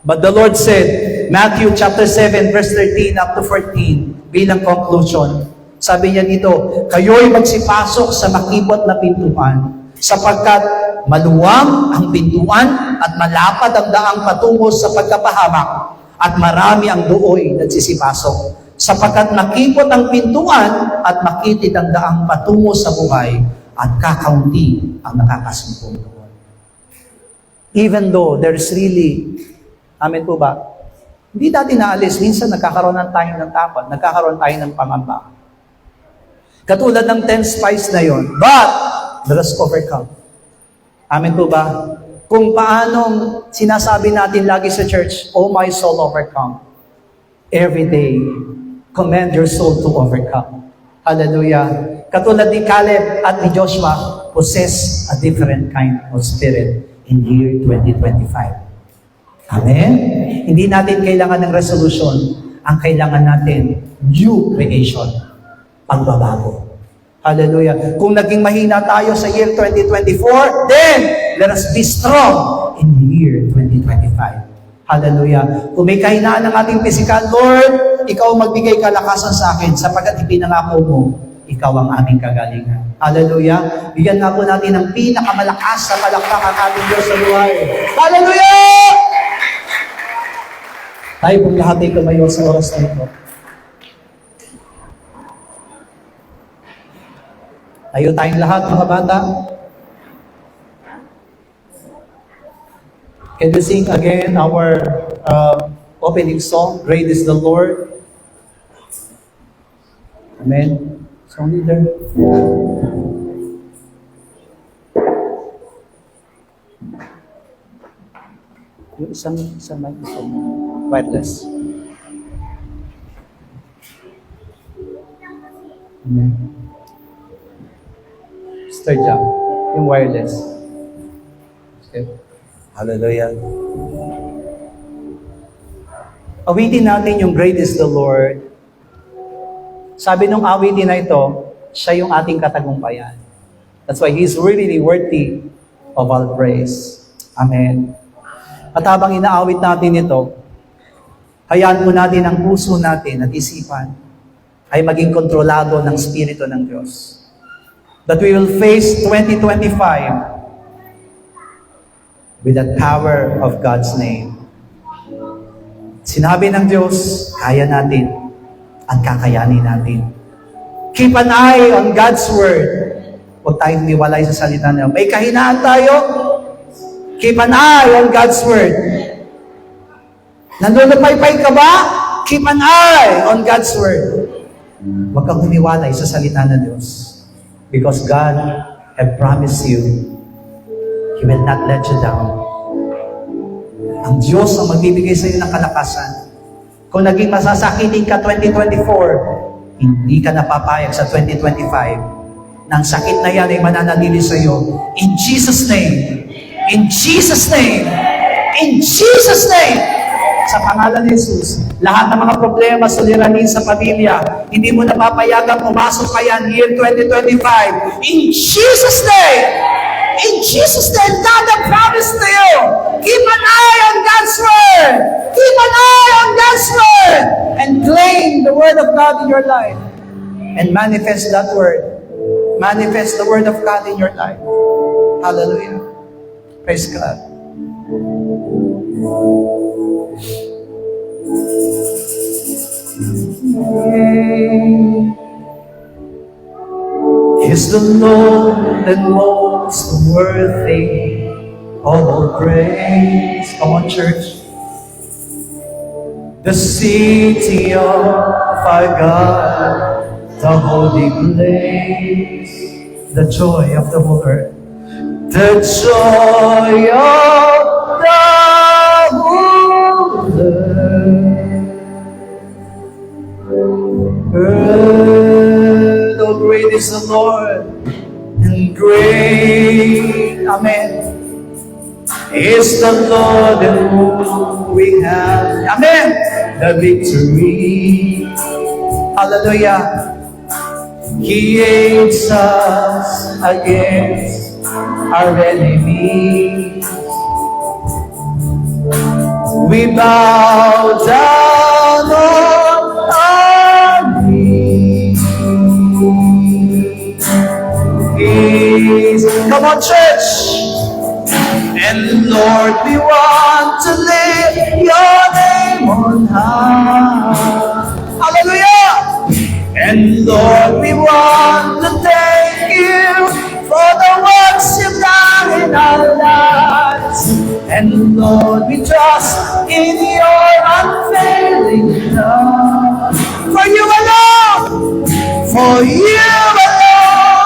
Speaker 2: But the Lord said, Matthew chapter 7, verse 13 up to 14, bilang conclusion, sabi niya dito, kayo'y magsipasok sa makibot na pintuan, sapagkat maluwang ang pintuan at malapad ang daang patungo sa pagkapahamak, at marami ang dooy nagsisipasok. Sapagkat makipot ang pintuan at makitid ang daang patungo sa buhay, at kakaunti ang nakakasumpong doon. Even though there's really, amen po ba? Hindi natin naalis, minsan nagkakaroon tayo ng takot, nagkakaroon tayo ng pangamba. Katulad ng 10 spies na yon, but let us overcome. Amen po ba? Kung paanong sinasabi natin lagi sa church, oh my soul, overcome. Every day, command your soul to overcome. Hallelujah. Katulad ni Caleb at ni Joshua, possess a different kind of spirit in year 2025. Amen? Hindi natin kailangan ng resolution. Ang kailangan natin, new creation. Pagbabago. Hallelujah. Kung naging mahina tayo sa year 2024, then let us be strong in the year 2025. Hallelujah. Kung may kahinaan ng ating physical, Lord, ikaw magbigay kalakasan sa akin sapagkat ipinangako mo, ikaw ang aming kagalingan. Hallelujah. Bigyan nga po natin ng pinakamalakas sa palakpak ang ating Diyos sa buhay. Hallelujah! Tayo pong lahat ay tumayo sa oras na ito. Tayo tayong lahat, mga bata. Can we sing again our opening song, Great is the Lord? Amen. Song leader. Yung isang microphone. Wireless. Amen. Mr. Jam, yung wireless. Okay. Hallelujah. Awitin natin yung Great is the Lord. Sabi nung awitin na ito, siya yung ating katagumpayan. That's why He's really worthy of all praise. Amen. At habang inaawit natin ito, hayaan po natin ang puso natin at isipan ay maging kontrolado ng Espiritu ng Diyos. That we will face 2025 with the power of God's name. Sinabi ng Diyos, kaya natin at kakayanin natin. Keep an eye on God's Word. Huwag tayong miwalay sa salita niya. May kahinaan tayo? Keep an eye on God's Word. Nandulupay-pay ka ba? Keep an eye on God's Word. Huwag kang humiwalay sa salita ng Diyos. Because God have promised you, He will not let you down. Ang Diyos ang magbibigay sa iyo ng kalakasan. Kung naging masasakitin ka 2024, hindi ka napapayag sa 2025. Nang sakit na yan ay mananatili sa iyo. In Jesus' name. In Jesus' name. In Jesus' name. Sa pangalan ni Jesus, lahat ng mga problema, suliranin sa pamilya, hindi mo napapayagang pumasok pa yan year 2025. In Jesus' name! In Jesus' name, God has promised to you. Keep an eye on God's Word. Keep an eye on God's Word. And claim the Word of God in your life. And manifest that Word. Manifest the Word of God in your life. Hallelujah. Praise God. Is the Lord and most worthy of all praise. Come on, church. The city of our God the holy place, the joy of the whole earth. The joy of the whole earth. Oh, great is the Lord, and great, amen, is the Lord, in whom we have, amen, the victory. Hallelujah. He aids us against our enemies. We bow down on our knees. Come on, church. And Lord, we want to lift your name on high. Hallelujah. And Lord, we want to thank you for the works you've done in our lives. And Lord, we trust in your unfailing love. For you alone,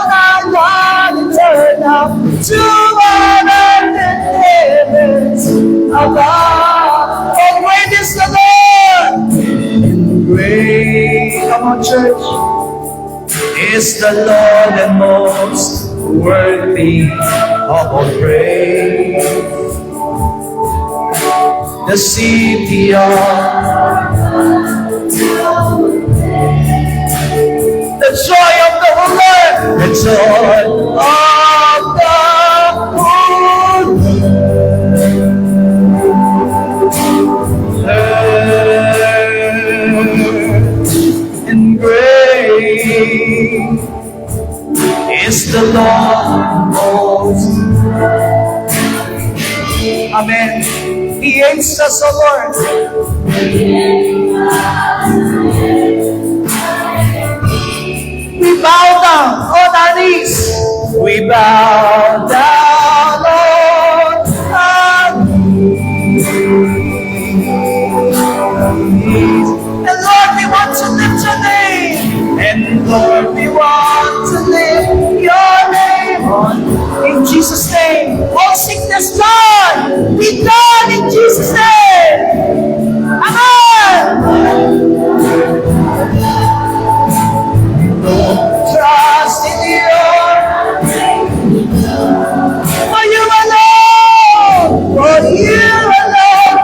Speaker 2: our God eternal, to earth and heavens above. Oh, great is the Lord, and great, come on, church, is the Lord, and most worthy of all praise. The city of the joy of the whole earth, the joy of the whole earth. And great is the Lord most. Amen. He aids us, O Lord. We bow down on our knees. We bow down on our knees. And Lord, we want to lift your name. And Lord, we want to lift your name on. In Jesus' name, all sickness gone. Be done in Jesus' name. Amen. Trust in you. For you alone. For you alone.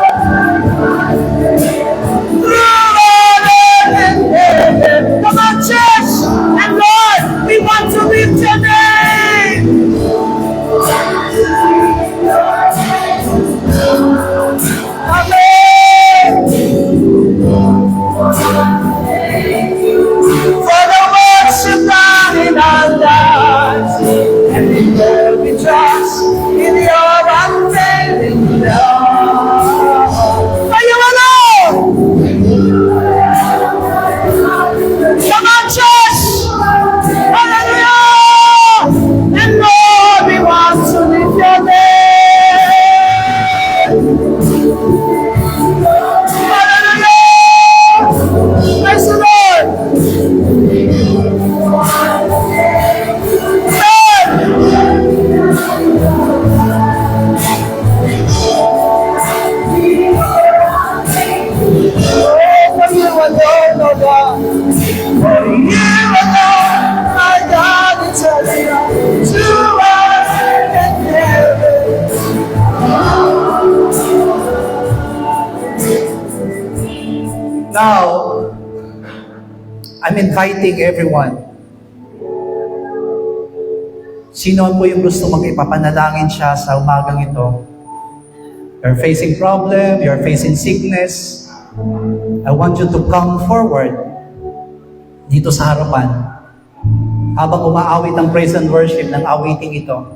Speaker 2: Through all earth and heaven. Come on, church. And Lord, we want to lift your name. Amen. For the works you've done in our lives, and in Lord we trust in your unfailing love. For you alone. Come on, church. Hallelujah. And Lord, we want to lift your name. Hallelujah. Praise the Lord. For you alone, oh God. For you alone, my God, it's a to us and heaven. Now, I'm inviting everyone. Sino po yung gusto mag-ipapanalangin siya sa umagang ito? You're facing problem, you're facing sickness. I want you to come forward dito sa harapan. Habang umaawit ang praise and worship ng awiting ito,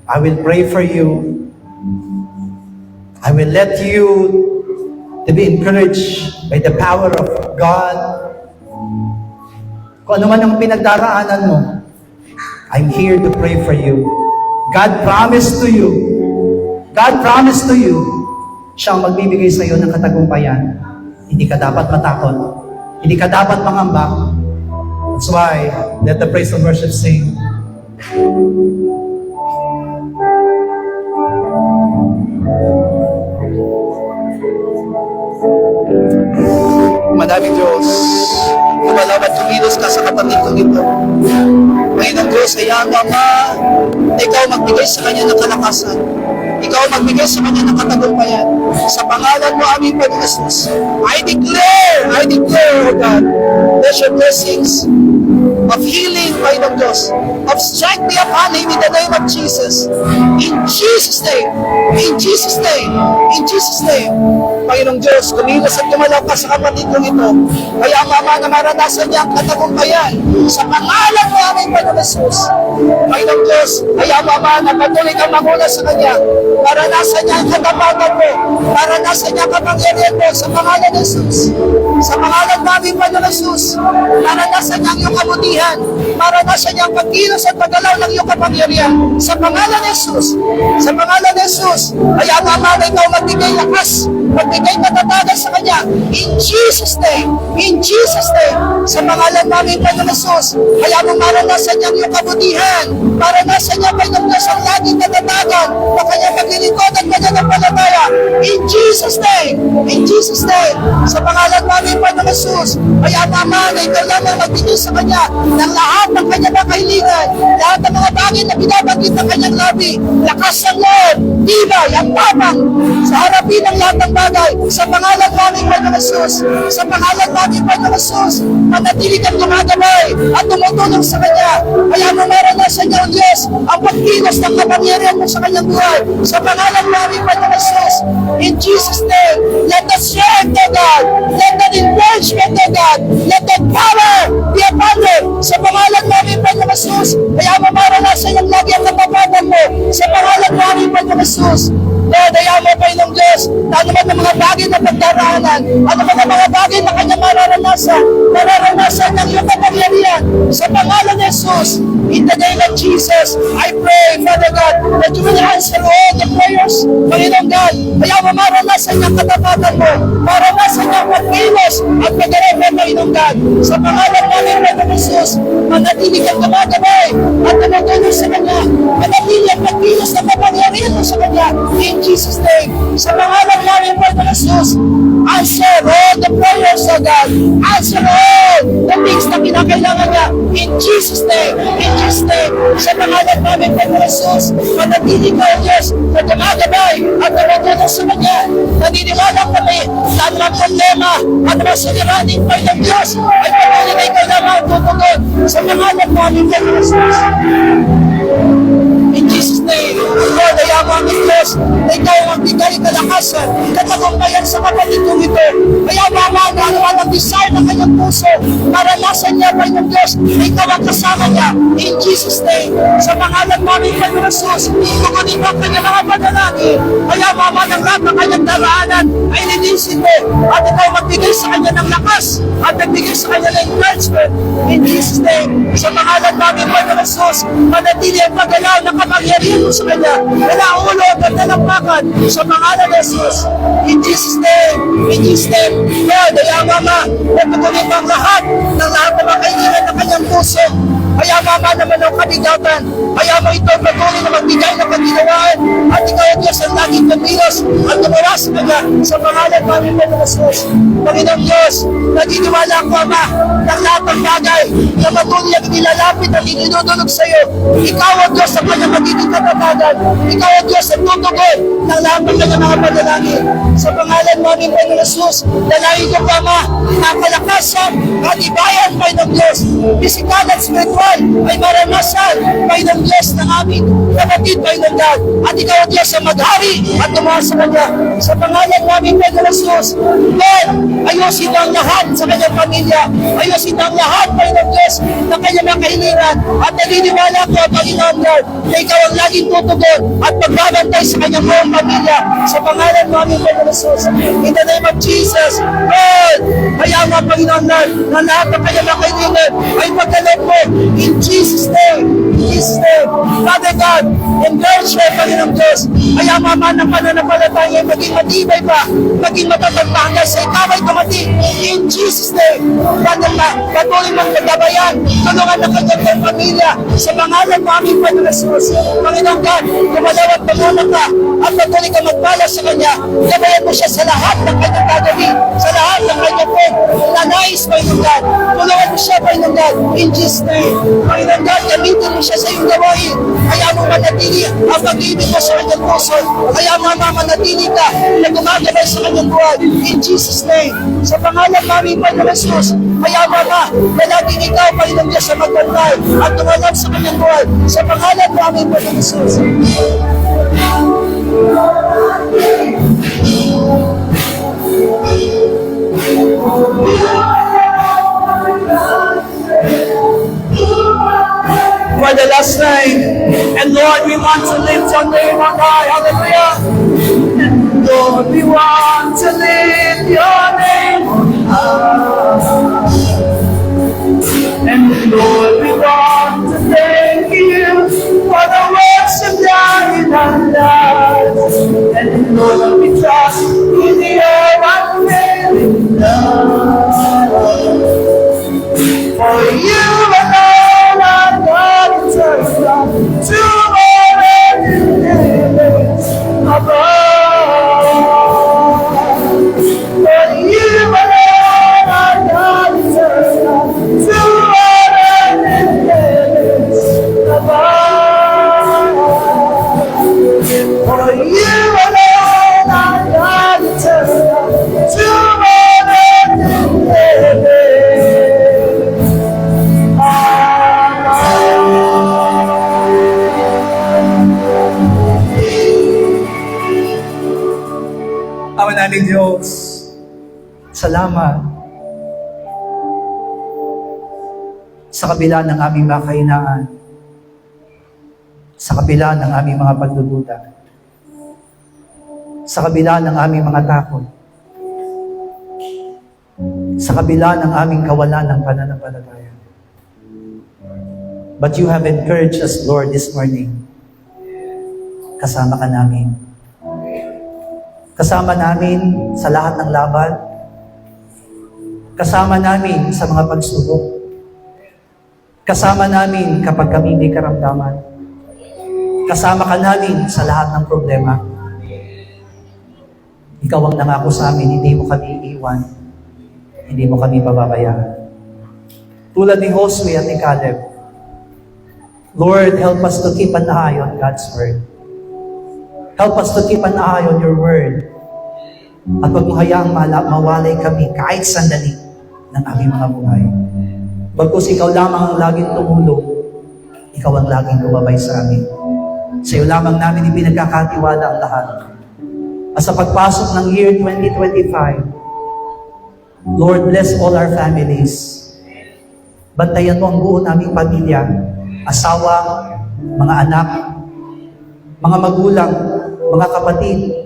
Speaker 2: I will pray for you. I will let you to be encouraged by the power of God. Kung ano man ang pinagdaraanan mo, I'm here to pray for you. God promised to you, siyang magbibigay sa iyo ng katagumpayan. Hindi ka dapat matakot. Hindi ka dapat mangamba. That's why, let the praise and worship sing.
Speaker 1: Manaming Diyos, kumalaw at kumilos ka sa kapatid kong ito. Panginoong Diyos, hayaan mo, Ama, na ikaw magbigay sa kanya ng kalakasan. Ikaw magbigay sa kanya ng katagumpayan. Sa pangalan mo, aming Panginoon Jesus, I declare, O God, let your blessings of healing, Panginoong Diyos, of strength be upon him in the name of Jesus. In Jesus' name, in Jesus' name, in Jesus' name. Panginoong Diyos, kumilos at kumalaw ka sa kapatid kong ito. Kaya Ama, na maranasan niya ang katagumpayan sa pangalan mo aming Panginoon Jesus. Panginoong Diyos, kaya Ama, na patuloy kang manguna sa kanya. Maranasan niya ang katapatan mo. Maranasan niya ang kapangyarihan mo sa pangalan ng Jesus. Sa pangalan namin, Panginoon Jesus, maranasan niya ang iyong kabutihan. Maranasan niya ang pagkilos at paggalaw ng iyong kapangyarihan. Sa pangalan ng Jesus. Sa pangalan ng Jesus, kaya Ama, na ikaw magbigay lakas, magbigay katatagan sa kanya. In Jesus' name. In Jesus' name. Sa pangalan namin, Panginoon Jesus, kaya mo maranasan niya ang iyong kabutihan. Maranasan niya, Panginoon Diyos, ang laging katatagan na kanya paglilingkod at pananampalataya. In Jesus' name. In Jesus' name. Sa pangalan namin, Panginoon Jesus, kaya Ama, na ikaw lamang magbigay sa kanya ng lahat ng kanyang kahilingan, lahat ng mga bagay na binabanggit ng kanyang labi, lakas ng loob, tibay, ang tapang, sa harapin ng lahat ng bagay, sa pangalan namin, Panginoon Jesus, sa pangalan namin, Panginoon Jesus, manatili kang gumagabay at tumutulong sa kanya. Kaya mo maranasan niya, O Diyos, ang pagkilos ng kapangyarihan mo sa kanyang buhay, sa pangalan namin, Panginoon Jesus, in Jesus' name. Let the strength, O God, let the encouragement, O God, let the power be upon them, sa pangalan namin, Panginoon Jesus. Kaya mo maranasan yung lagi ang katapatan mo, sa pangalan namin, Panginoon Jesus. Lord, ayaw mo, Panginoong Diyos, na ano man ang mga bagay na pagdaraanan, ano man ang mga bagay na kanyang mararanasan ng iyong kapangyarihan, sa pangalan ni Jesus. In the name of Jesus, I pray, Father God, that you will answer all the prayers, Panginoong God. Ayaw mo maranasan niyang katapatan mo, maranasan niyang pagkilos at pagdaraan mo, Panginoong God. Sa pangalan namin, Panginoong Jesus, manatili kang gumagabay at tumutulong sa kanya, manatili ang pagkilos na kapangyarihan mo sa kanya. In Jesus' name, sa pangalan namin, Panginoon Jesus, answer all the prayers, O God. Answer all the things na kinakailangan niya. In Jesus' name, in Jesus' name, sa pangalan namin, Panginoon Jesus, manatili ka, O Diyos, na gumagabay at tumutulong sa kanya. Naniniwala kami na anumang problema, anumang suliranin, Panginoon Diyos, ay patuloy na ikaw naman ang tutugon sa pangalan namin, Panginoon Jesus. In Jesus' name, Lord, ayaw mo aming Diyos na ikaw ang magbigay kalakasan, katagumpayan sa kapatid kong ito. Ayaw mo ang anuman ang desire ng kanyang puso, maranasan niya, Panginoon Diyos, na ikaw ang kasama niya. In Jesus' name, sa pangalan namin, Panginoon Jesus, tugunin mo ang kanyang mga panalangin. Ayaw mo ang lahat ng kanyang daraanan ay linisin mo, at ikaw magbigay sa kanya ng lakas, at magbigay sa kanya ng encouragement. In Jesus' name, sa pangalan namin, Panginoon Jesus, manatili ang paggalaw ng kapangyarihan mo sa kanya, wala ulo at nalampakan sa pangalan ng Jesus. In Jesus' name, in Jesus' name, Lord, ayaw Mama, natutunin mo ang lahat ng mga kailangan ng kanyang puso. Kaya Mama naman ang kabigatan, kaya mo ito patuloy na magbigay ng kaginawaan, at ikaw ang Diyos ang laging kumilos at gumawa sa kanya sa pangalan namin, Panginoon Jesus. Panginoon Diyos, naginiwala ko, Ama, ng lahat ng bagay na patuloy ang nilalapit at inidudulog sa iyo. Ikaw ang Diyos ang kanyang magiging katatagan. Ikaw ang Diyos ang tutugon ng lahat ng kanyang mga panalangin. Sa pangalan namin, Panginoon Jesus, dalangin ko, Ama, ang kalakasan at ibayan, Panginoon Diyos, physical at spiritual, ay maranasan, Panginoon Diyos, ng aming kapatid, Panginoon God. At ikaw ang Diyos ang maghari at tumaas sa kanya. Sa pangalan namin, Panginoon Jesus, Lord, ayusin ang lahat sa kanyang pamilya. Ayusin ang lahat, Panginoon Diyos, ng kanyang mga kahilingan. At naniniwala ko, Panginoon God, na ikaw ang laging tutugon at magbabantay sa kanyang buong pamilya. Sa pangalan namin, Panginoon Jesus, in the name of Jesus, Lord, kaya nga, Panginoon God, na lahat ng kanyang mga kahilingan ay pagkalog mo
Speaker 2: In Jesus' name. In Jesus' name. Father God, encourage mo, Panginoong Diyos. Kaya mama ng pananampalataya maging matibay pa, maging matatag pa hanggang sa ikaw ay dumating. In Jesus' name. Father God, patuloy mong pagbabayan, tulungan ng kanyang pamilya sa pangalan ng aming Panginoon Jesus. Panginoong God, kumalaw at pamulong ka at patuloy ka magpala sa kanya. Gabayan mo siya sa lahat ng kanyang gagawin, sa lahat ng kanyang nanais, Panginoong God. Tulungan mo siya, Panginoong God, in Jesus' name. Panginoong God, gamitin mo siya sa iyong gawain. Kaya mo manatili ang pag-ibig mo sa kanyang puso. Kaya mo manatili ka na gumagabay sa kanyang buhay. In Jesus' name. Sa pangalan namin, Panginoon Jesus. Kaya mama, palaging ikaw, Panginoong Diyos, sa magbantay at tumalab sa kanyang buhay. Sa pangalan namin, Panginoon Jesus.
Speaker 1: For the last time, and Lord, we want to lift your name on high. Hallelujah. And Lord, we want to lift your name on high. And Lord, we want to thank you for the works you've done in our lives. And Lord, we trust in your unfailing love. For you alone are God eternal, to all heavens above. For you alone are God eternal, to all heavens above. For you alone are God eternal, to all heavens. Ama naming Diyos, salamat sa kabila ng aming mga kahinaan, sa kabila ng aming mga pagdududa, sa kabila ng aming mga takot, sa kabila ng aming kawalan ng pananampalataya. But you have encouraged us, Lord, this morning. Kasama ka namin. Kasama namin sa lahat ng laban. Kasama namin sa mga pagsubok. Kasama namin kapag kami may karamdaman. Kasama ka namin sa lahat ng problema. Ikaw ang nangako sa amin, hindi mo kami iiwan. Hindi mo kami pababayaan. Tulad ni Josue at ni Caleb, Lord, help us to keep an eye on God's Word. Help us to keep an eye on your Word. At huwag mo hayaang mawalay kami kahit sandali ng aming mga buhay. Bagkus ikaw lamang ang laging tumulong, ikaw ang laging lumabay sa amin. Sa iyo lamang namin ipinagkakatiwala ang lahat. At sa pagpasok ng year 2025, Lord, bless all our families. Bantayan mo ang buo naming pamilya, asawa, mga anak, mga magulang, mga kapatid.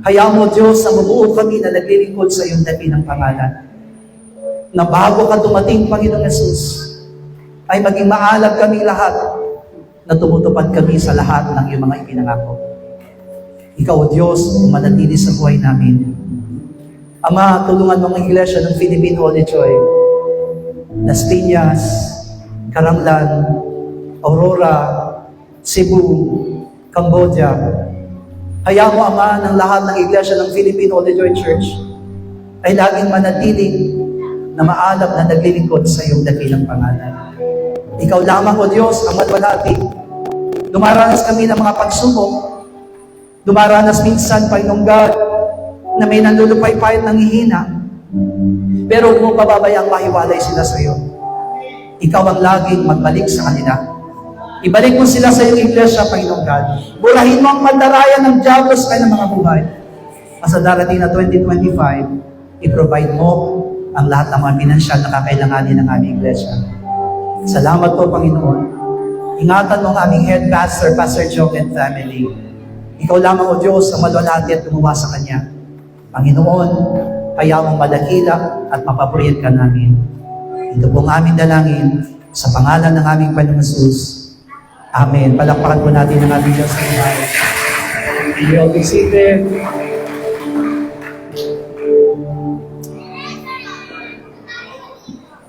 Speaker 1: Hayaan mo, Diyos, na mabuo kami na naglilingkod sa iyong tabi ng pangalan. Na bago ka dumating, Panginoong Yesus, ay maging maalab kami lahat na tumutupad kami sa lahat ng iyong mga ipinangako. Ikaw, O Diyos, manatili sa buhay namin. Ama, tulungan mo ang iglesia ng Philippine Holy Joy, Las Piñas, Karamlan, Aurora, Cebu, Cambodia. Hayaan mo, Ama, ng lahat ng iglesia ng Philippine Holy Joy Church ay laging manatiling na maalab na naglilingkod sa iyong dakilang pangalan. Ikaw lamang, O Diyos, ang matwalhati. Dumaranas kami ng mga pagsubok. Dumaranas minsan, Panginoong God, na may nanlulupay-payat ng hihina. Pero huwag mo pababayang mahiwalay sila sa iyo. Ikaw ang laging magbalik sa kanila. Ibalik mo sila sa iyong iglesia, Panginoong God. Burahin mo ang mandarayan ng Diablo sa kanilang mga buhay. Sa darating na 2025, i-provide mo ang lahat ng mga pinansyal na kakailanganin ng aming iglesia. Salamat po, Panginoon. Ingatan mo ang aming head pastor, Pastor Joe and family. Ikaw lamang, O Diyos, ang malwalhati at gumawa sa kanya. Panginoon, kaya mong malakila at mapapuriyan ka namin. Ito po ang aming dalangin
Speaker 2: Sa pangalan ng aming Panginoong Jesus. Amen. Palakpakan po natin ang ating Diyos sa buhay. You all be seated.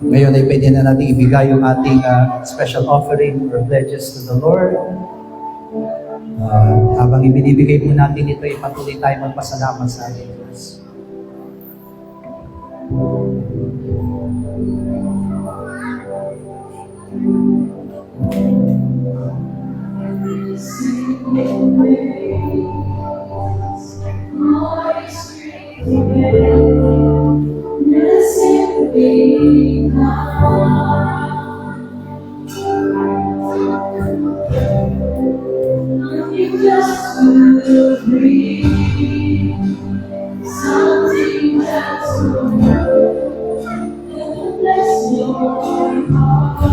Speaker 2: Ngayon ay pwede na natin ibigay yung ating special offering or pledges to the Lord. Habang ibinibigay po natin ito, ipatuloy tayo magpasalamat sa ating Diyos.
Speaker 3: Something that's bless your heart.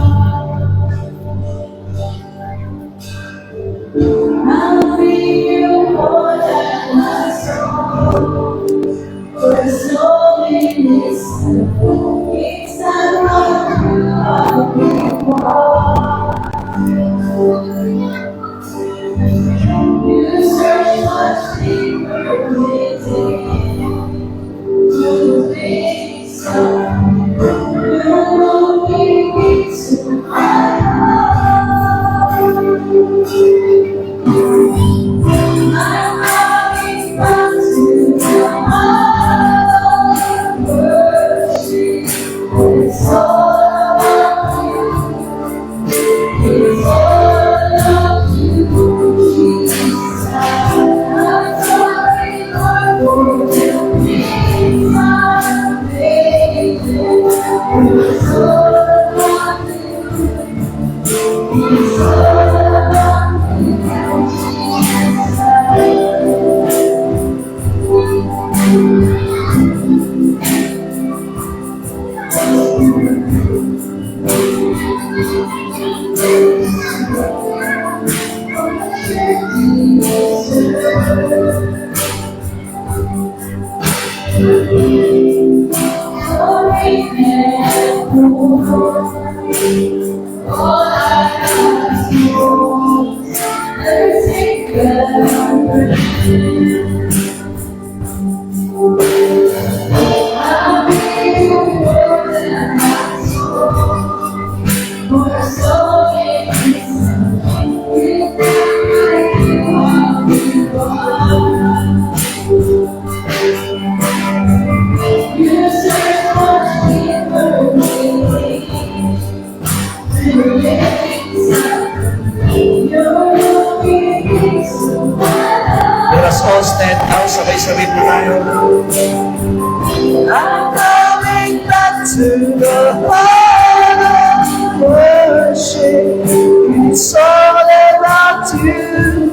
Speaker 3: I'll feel more than my soul. For the soul in this it's not what you are before. You search much deeper within to make some. You know me to my heart. I'm coming back to the heart of worship. It's all about you. It's all about you, Jesus. I'm sorry, Lord, for being my baby. It's all about you. It's all about you,
Speaker 2: Let us all stand now, sabay-sabay po tayo. I'm coming back to the heart of worship. It's all about you.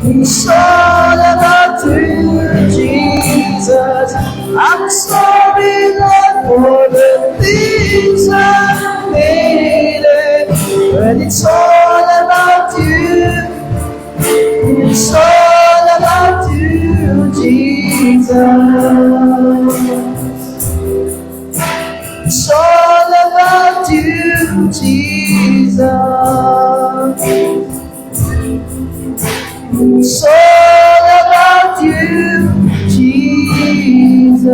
Speaker 2: It's all about you, Jesus. I'm sorry, Lord, for the things I've made it. But it's all about you. It's all about you, Jesus. It's all about you, Jesus. It's all about you, Jesus.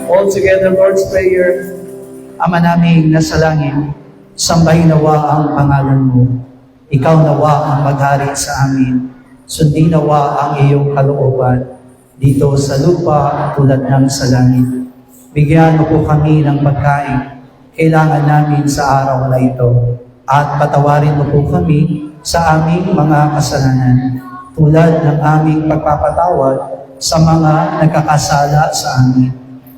Speaker 2: All together, Lord's Prayer. Ama naming nasa langit, sambahin nawa ang pangalan mo. Ikaw nawa ang maghari sa amin. Sundin nawa ang iyong kalooban dito sa lupa tulad ng sa langit. Bigyan mo po kami ng pagkain kailangan namin sa araw na ito. At patawarin mo po kami sa aming mga kasalanan tulad ng aming pagpapatawad sa mga nagkakasala sa amin.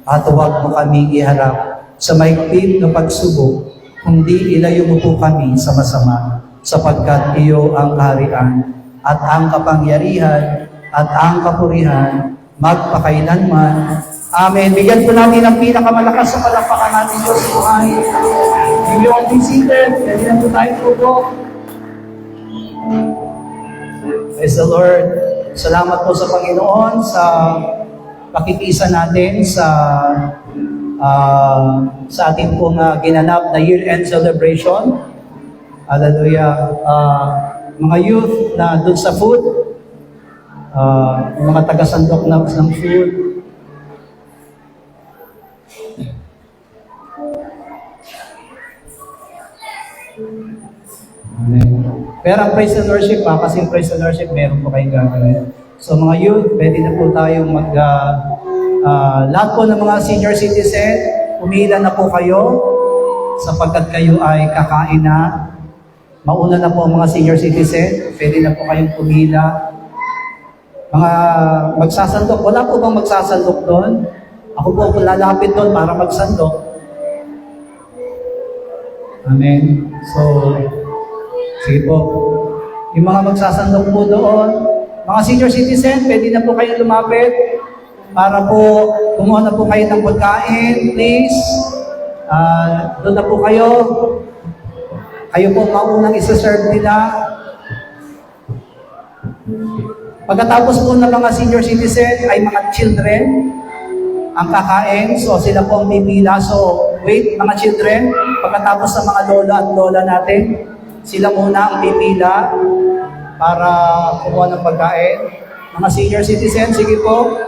Speaker 2: At huwag mo kami iharap sa maigpit na pagsubok, kundi ilayo mo po kami sa masama, sapagkat iyo ang kaharian at ang kapangyarihan at ang kapurihan magpakailanman. Amen. Bigyan po natin ang pinakamalakas sa palakpakan natin Diyos buhay. You all be seated. Ganyan po tayo po. Praise the Lord. Salamat po sa Panginoon sa pakikisa natin sa sa ating pong ginanap na year-end celebration. Hallelujah. Mga youth na dun sa food, mga taga-sandok ng food. Amen. Pero ang praise and worship kasi praise and worship meron po kayong gagawin. So mga youth, pwede na po tayong lahat po ng mga senior citizen, umila na po kayo sapagkat kayo ay kakain na. Mauna na po ang mga senior citizen, pwede na po kayong pumila. Mga magsasandok, wala po bang magsasandok doon? Ako po lalapit doon para magsandok. Amen. So, sige po. Yung mga magsasandok po doon, mga senior citizen, pwede na po kayong lumapit para po kumuha na po kayo ng pagkain, please. Doon na po kayo. Kayo po maunang isa-serve nila. Pagkatapos po ng mga senior citizen ay mga children ang kakain. So sila po ang pipila. So wait mga children, pagkatapos ng mga lola at lola natin, sila muna ang pipila para kumuha ng pagkain. Mga senior citizen, sige po.